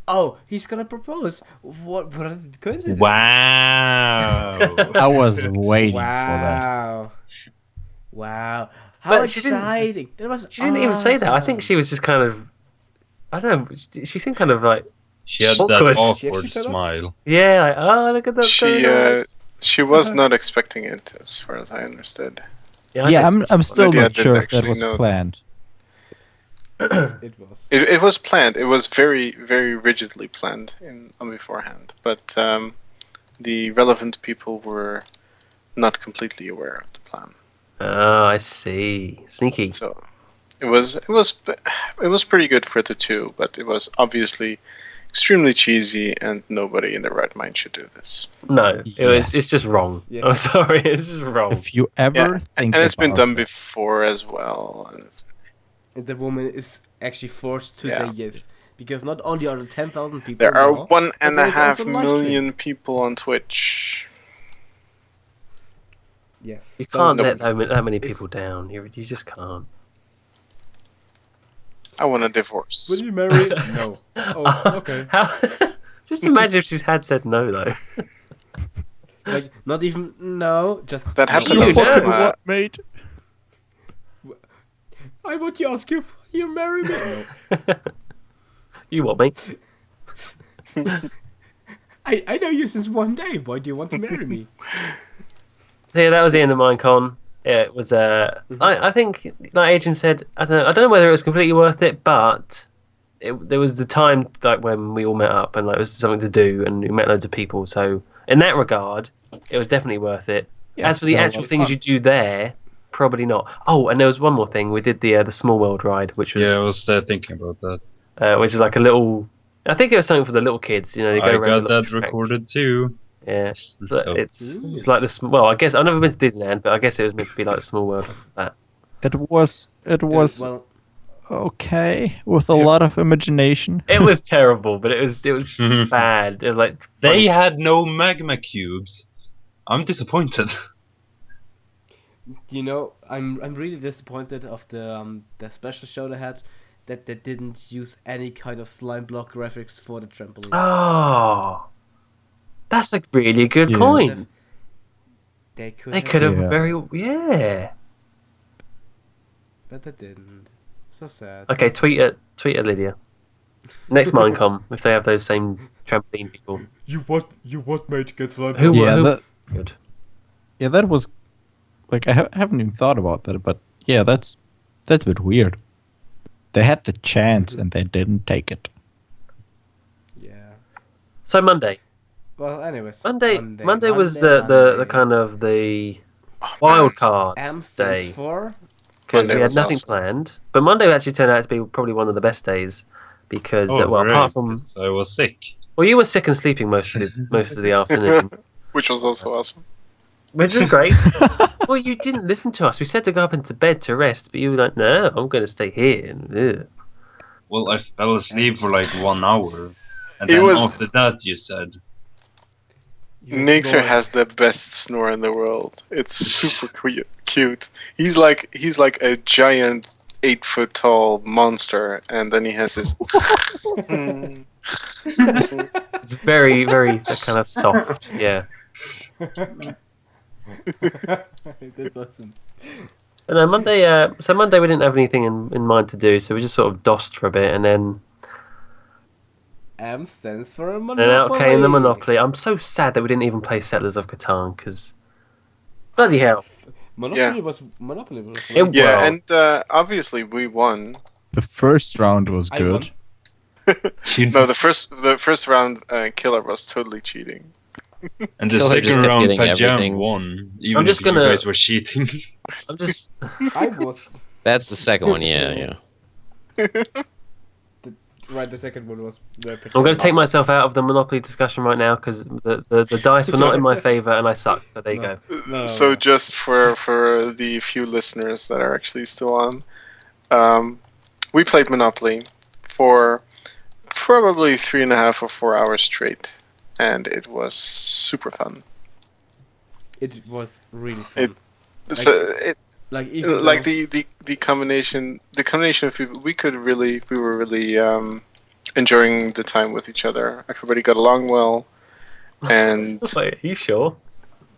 Oh, he's gonna propose. What a coincidence! Wow. I was waiting for that. Wow! How But she didn't- exciting! That was. she didn't even say that. I think awesome. she was just kind of. I don't know. She seemed kind of like, She had Awkward. that She awkward actually said that? smile. yeah, like, oh, look at that. She was not expecting it, as far as I understood. Yeah, I'm still Lydia not sure didn't if that actually was know that. planned. It was. It was planned. It was very, very rigidly planned on beforehand. But the relevant people were not completely aware of the plan. Oh, I see. Sneaky. So it was pretty good for the 2, but it was obviously extremely cheesy, and nobody in their right mind should do this. No, it's just wrong. Yes. I'm sorry, it's just wrong. If you ever think and it's been about done it, before as well. And And the woman is actually forced to Yeah. say yes. Because not only are there 10,000 people there are now, 1.5 also live million people on Twitch. Yes. You So can't no- let that many people down. You just can't. I want a divorce. Will you marry? No. Oh, okay. How? Just imagine if she's had said no though. Like, not even, no, just... That happened You on know. some, what, mate? I want to ask you if you marry me. No. You what, mate? I know you since one day. Why do you want to marry me? So yeah, that was the end of Minecon. It was I think, like Adrian said, I don't know whether it was completely worth it, but there was the time like when we all met up and like it was something to do and we met loads of people. So in that regard, it was definitely worth it. Yeah, As for the no, actual it's things fun. you do there, probably not. Oh, and there was one more thing. We did the Small World ride, which was Yeah, I was thinking about that. which is like a little. I think it was something for the little kids. You know, they go I around got the little that track. recorded too. Yeah, So, it's like this. Well, I guess I've never been to Disneyland, but I guess it was meant to be like a Small World of that. It was Well, okay with a lot of imagination. It was terrible, but it was bad. It was like they had no magma cubes. I'm disappointed. you know, I'm really disappointed of the special show they had, that they didn't use any kind of slime block graphics for the trampoline. Oh, that's a really good Yeah. point. They could They have, could have Yeah. but they didn't. So sad. Okay, tweet at Lydia. Next Minecon, if they have those same trampoline people. You what mate get slime Who? Yeah, who that, yeah, that was like I haven't even thought about that, but yeah, that's a bit weird. They had the chance and they didn't take it. Yeah. So Monday. Well, anyways. Monday was the kind of the wild card M stands day for. because Monday we had was nothing awesome. planned. But Monday actually turned out to be probably one of the best days because well, great, apart from 'cause I was sick. well, you were sick and sleeping most of the afternoon, Which was also awesome. which was great. Well, you didn't listen to us. We said to go up into bed to rest, but you were like, "No, I'm going to stay here." Ugh. Well, I fell asleep for like 1 hour, and It then was- after that you said, Nixer has the best snore in the world. It's super cute. He's like a giant 8 foot tall monster, and then he has his. It's very, very kind of soft. Yeah. That's awesome. But no, Monday. So Monday we didn't have anything in mind to do, so we just sort of dossed for a bit, and then M stands for and Monopoly. then out came the Monopoly. I'm so sad that we didn't even play Settlers of Catan because bloody hell. Monopoly Yeah. was It- Yeah, Well- and obviously we won. The first round was I good. No, the first round Killer was totally cheating. and the Killer just second kept round getting Pajam everything. won, even I'm just if you gonna- guys were cheating. I'm just. I was That's the second one, yeah. right. The second one was. I'm going to take myself out of the Monopoly discussion right now because the dice were not in my favour and I sucked. So there you No. go. No. So just for the few listeners that are actually still on, we played Monopoly for probably 3.5 or 4 hours straight, and it was super fun. It was really fun. So it Like even like though- the combination of people, we were really enjoying the time with each other. Everybody got along well, and Wait, are you sure?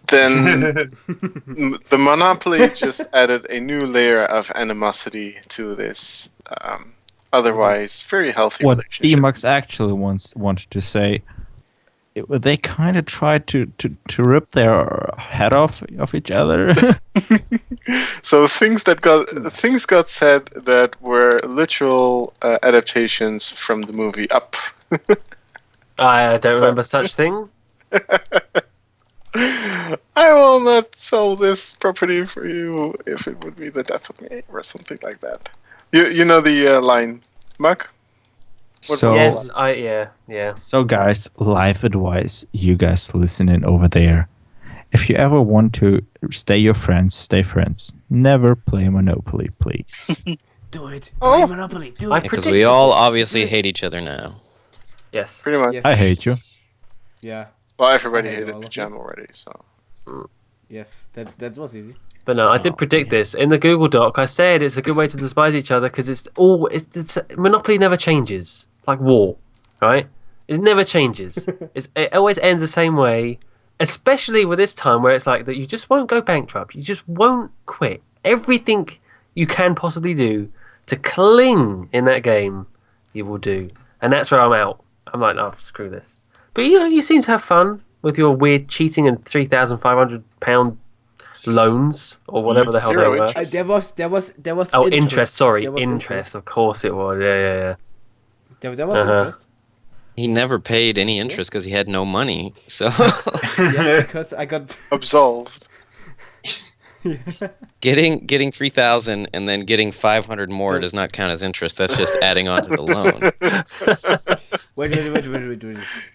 then the Monopoly just added a new layer of animosity to this otherwise very healthy What relationship. Dmax actually wanted to say, they kind of tried to rip their head off of each other. So things got said that were literal adaptations from the movie Up. I don't Sorry. remember such thing. I will not sell this property for you if it would be the death of me or something like that. You know the line, Muck? What So, Yes, yeah. so guys, life advice, you guys listening over there. If you ever want to stay stay friends. Never play Monopoly, please. Do it. Oh. Play Monopoly. Do I it. Because predicted we all this. obviously hate each other now. Yes. Pretty much. Yes. I hate you. Yeah. Well, everybody I hate hated all of Pajama already, so. Yes. That was easy. But no, I did predict this in the Google Doc. I said it's a good way to despise each other because it's Monopoly never changes, like war, right? It never changes. It always ends the same way, especially with this time where it's like that you just won't go bankrupt. You just won't quit. Everything you can possibly do to cling in that game, you will do, and that's where I'm out. I'm like, oh, screw this. But you seem to have fun with your weird cheating and £3,500 loans or whatever the hell they Zero were. interest. There was. Oh, interest. Sorry, There was interest. Of course it was. Yeah. There was Uh-huh. interest. He never paid any interest because he had no money. So Yes, because I got. Absolved. getting 3,000 and then getting 500 more So- does not count as interest. That's just adding on to the loan. Wait.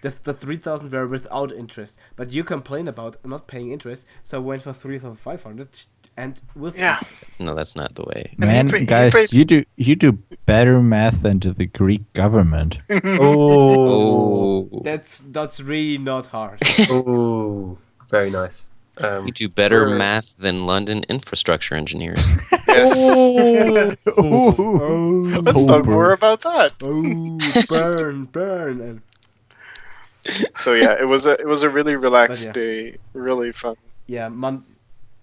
The 3,000 were without interest, but you complain about not paying interest, so I went for 3,500 and with. Yeah. No, that's not the way. And Man, he guys, paid- you do better math than the Greek government. Oh. Oh, That's really not hard. Oh. Very nice. you do better Sure. math than London infrastructure engineers. Yes. Oh, Let's talk more about that. burn. And So yeah, it was a really relaxed But day, really fun. yeah,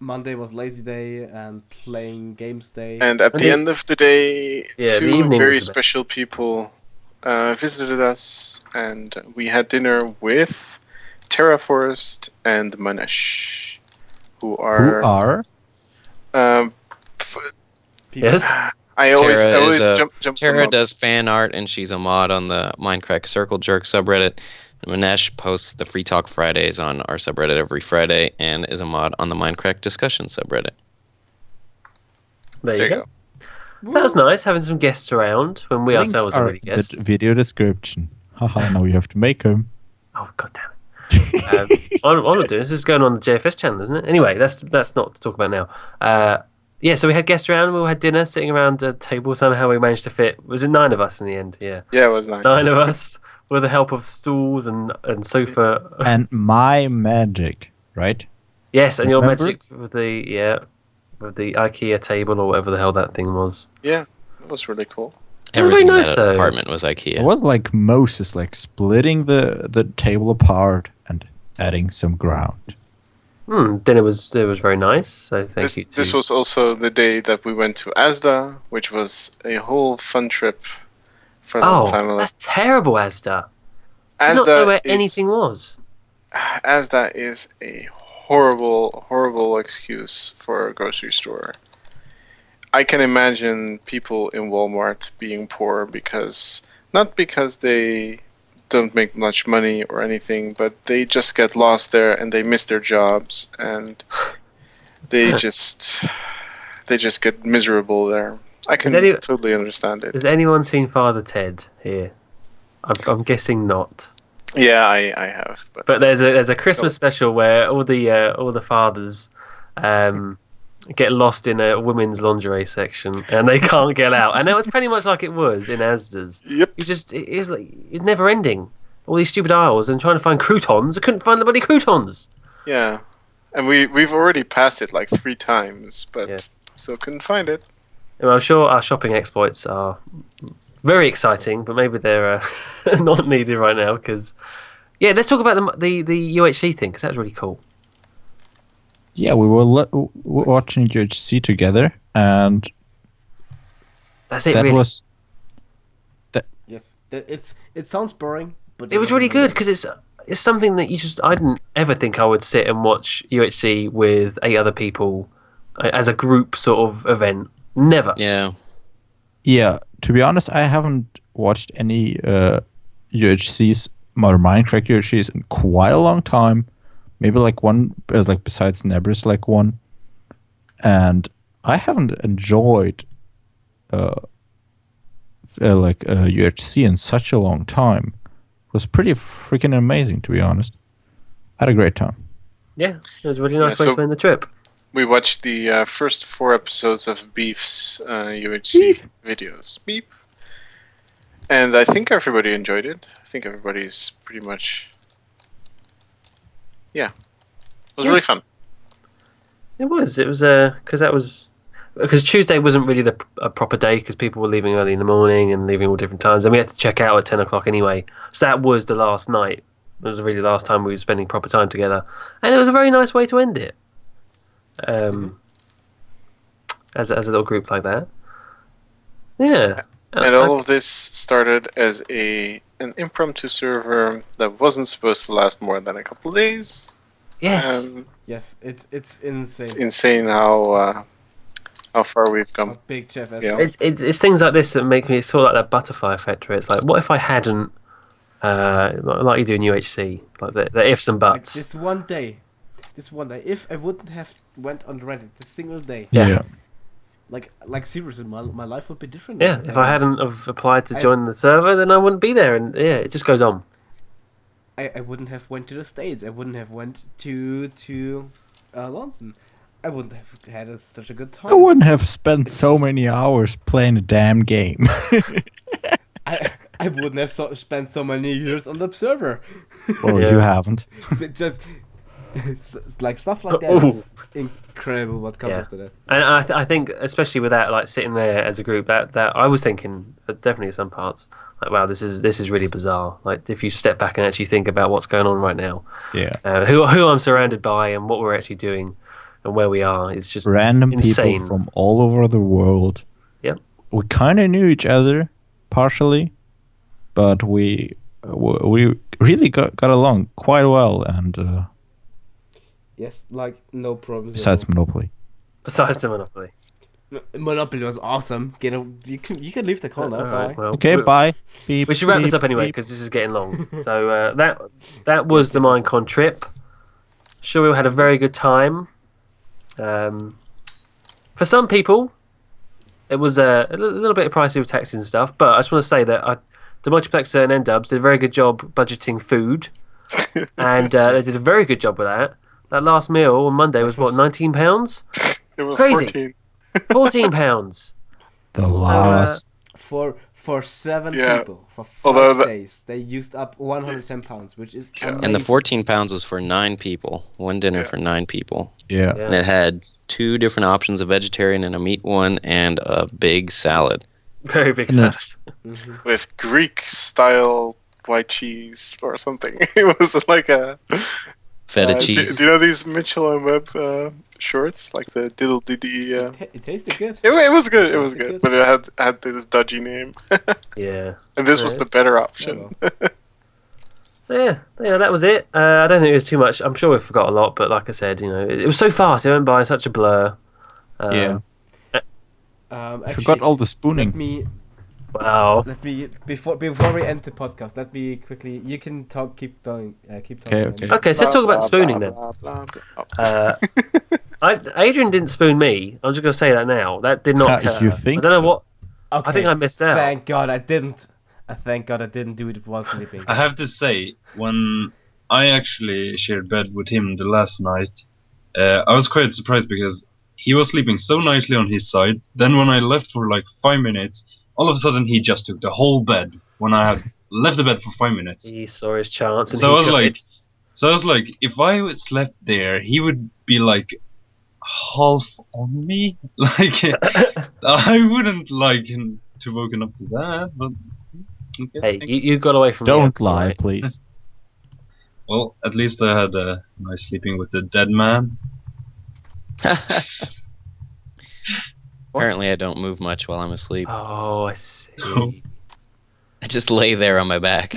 Monday was lazy day and playing games day. And at And the the- end of the day, Yeah, the two evening very was the best. special people visited us, and we had dinner with Terraforest and Manesh, who Who are. are? People- Yes. I always jump. Tara them up. does fan art and she's a mod on the Minecraft Circle Jerk subreddit. And Manesh posts the Free Talk Fridays on our subreddit every Friday and is a mod on the Minecraft Discussion subreddit. There you go. So that was nice having some guests around when we Links ourselves are already in the guests. video description. Haha, now you have to make them. Oh, god damn it. All I'm doing this is going on the JFS channel, isn't it? Anyway, that's not to talk about now. Yeah, so we had guests around. We all had dinner, sitting around a table. Somehow we managed to fit. Was it 9 of us in the end? Yeah, Yeah, it was nice. 9 of us with the help of stools and sofa. And my magic, right? Yes, and your Remember? magic with the IKEA table or whatever the hell that thing was. Yeah, it was really cool. It was very Everything in nice, that though. apartment was IKEA. It was like Moses, like splitting the table apart and adding some ground. Dinner was very nice. So thank you. This was also the day that we went to Asda, which was a whole fun trip for the whole family. that's terrible, Asda. I did not know where anything was. Asda is a horrible excuse for a grocery store. I can imagine people in Walmart being poor not because they don't make much money or anything, but they just get lost there and they miss their jobs and they just get miserable there. I can totally understand it. Has anyone seen Father Ted here? I'm guessing not. Yeah, I have. But there's a Christmas special where all the fathers get lost in a women's lingerie section and they can't get out. And that was pretty much like it was in Asda's. Yep. It's like it's never ending. All these stupid aisles and trying to find croutons. I couldn't find the bloody croutons. Yeah, and we've already passed it like 3 times, but Yeah. still couldn't find it. Well, I'm sure our shopping exploits are very exciting, but maybe they're not needed right now because. Yeah, let's talk about the UHC thing because that was really cool. Yeah, we were watching UHC together, and That's it. that really. was Yes, it sounds boring, but It was really good because it's something that I didn't ever think I would sit and watch UHC with 8 other people as a group sort of event. Never. Yeah. Yeah, to be honest, I haven't watched any UHCs or Minecraft UHCs in quite a long time, maybe like one, like besides Nebris, like one. And I haven't enjoyed UHC in such a long time. It was pretty freaking amazing, to be honest. I had a great time. Yeah, it was a really nice way so- to end the trip. We watched the first 4 episodes of Beef's UHC videos. Beep. And I think everybody enjoyed it. I think everybody's pretty much... Yeah. It was really fun. It was because Tuesday wasn't really a proper day because people were leaving early in the morning and leaving all different times, and we had to check out at 10 o'clock anyway. So that was the last night. It was really the last time we were spending proper time together, and it was a very nice way to end it. As a little group like that, yeah. And all of this started as an impromptu server that wasn't supposed to last more than a couple of days. Yes. Yes, it's insane. It's insane how far we've come. How big JFS Yeah. It's things like this that make me sort of like that butterfly effect where it's like, what if I hadn't, like you do in UHC, like the ifs and Like buts. this one day, if I wouldn't have went on Reddit this single day, Yeah. like seriously, my life would be different. Yeah, if I hadn't have applied to join the server, then I wouldn't be there, and yeah, it just goes on. I wouldn't have went to the States. I wouldn't have went to London. I wouldn't have had such a good time. I wouldn't have spent so many hours playing a damn game. I wouldn't have spent so many years on the server. Well, Yeah. you haven't. It just it's like stuff like that Ooh. is incredible. What comes Yeah. after that? And I think, especially with that, like sitting there as a group, that I was thinking, definitely some parts, like, wow, this is really bizarre. Like, if you step back and actually think about what's going on right now, Yeah. who I'm surrounded by, and what we're actually doing, and where we are, it's just Random insane. people from all over the world. Yep. We kind of knew each other partially, but we really got along quite well, and Yes, like no problems. besides Monopoly. Besides the Monopoly. Monopoly was awesome. You can leave the call now. All right, Bye. well, Okay, bye. Beep, we should wrap this beep, up anyway beep. because this is getting long. So that was the Minecon trip. Sure, we had a very good time. For some people, it was a little bit pricey with taxes and stuff, but I just want to say that the multiplexer and N-Dubs did a very good job budgeting food, and they did a very good job with that. That last meal on Monday was what, £19? It was Crazy. 14. £14. The last. For 7 Yeah. people for Although 5 days, they used up £110, which is Yeah. amazing. And the 14 pounds was for 9 people. One dinner Yeah. for 9 people. Yeah. And it had 2 different options, a vegetarian and a meat one, and a big salad. Very big And then- salad. With Greek style white cheese or something. It was like a Feta do cheese. you know these Mitchell and Webb shorts, like the diddle diddy? It tasted good. It was good. It was Tasted good, good. but it had this dodgy name, Yeah. and this was Yeah. the better option. So yeah, that was it. I don't think it was too much. I'm sure we forgot a lot, but like I said, it was so fast. It went by such a blur. Yeah. Actually, I forgot all the spooning. Wow. Let me before we end the podcast. Let me quickly. You can keep talking. Okay. Okay, so let's talk about the spooning then. Blah, blah, blah. Oh. Adrian didn't spoon me. I'm just going to say that now. That did not occur. You think I don't know so? what. Okay. I think I missed out. Thank God I didn't. Thank God I didn't do it while sleeping. I have to say, when I actually shared bed with him the last night, I was quite surprised because he was sleeping so nicely on his side. Then when I left for like 5 minutes, all of a sudden he just took the whole bed when I had left the bed for 5 minutes. He saw his chance. And So he I was took like, it. if I would slept there, he would be like half on me. Like I wouldn't like him to woken up to that. But okay, Hey, thank you got away from me. Don't that's all lie, right. please. Well, at least I had a nice sleeping with the dead man. Apparently, I don't move much while I'm asleep. Oh, I see. I just lay there on my back.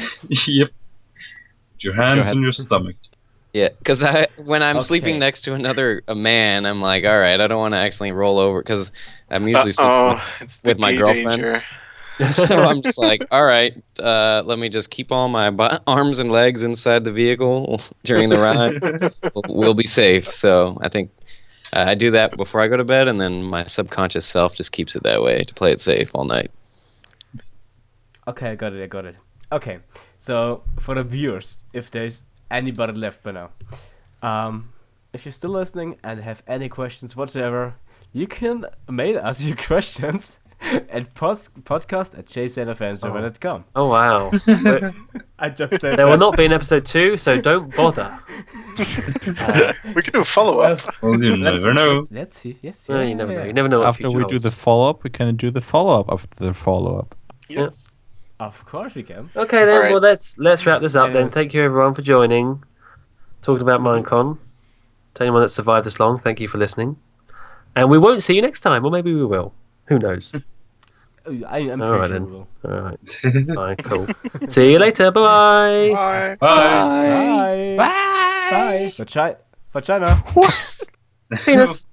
Yep. With your hands head. on your stomach. Yeah, because when I'm Okay. sleeping next to a man, I'm like, all right, I don't want to accidentally roll over because I'm usually sleeping Oh, it's the with my gay girlfriend. danger. So I'm just like, all right, let me just keep all my arms and legs inside the vehicle during the ride. We'll be safe. So I think I do that before I go to bed, and then my subconscious self just keeps it that way to play it safe all night. Okay, I got it. Okay, so for the viewers, if there's anybody left by now, if you're still listening and have any questions whatsoever, you can mail us your questions at podcast@JsanoFanServer.com. Oh wow! I just said There will not be an episode 2, so don't bother. We can do a follow up. Well, you never know. Let's see. Yes. No, you never know. You never know. What After future we do holds. the follow-up, we can do the follow-up after the follow-up. Yes. Of course we can. Okay then. Alright. Well, let's wrap this up then. Anyways. Thank you everyone for joining. Talking about Minecon. To anyone that survived this long, thank you for listening. And we won't see you next time, or maybe we will. Who knows? I'm All right pretty sure then. we will. All right. Fine. Cool. See you later. Bye-bye. Bye. Bye. Bye. Bye. For China. Penis.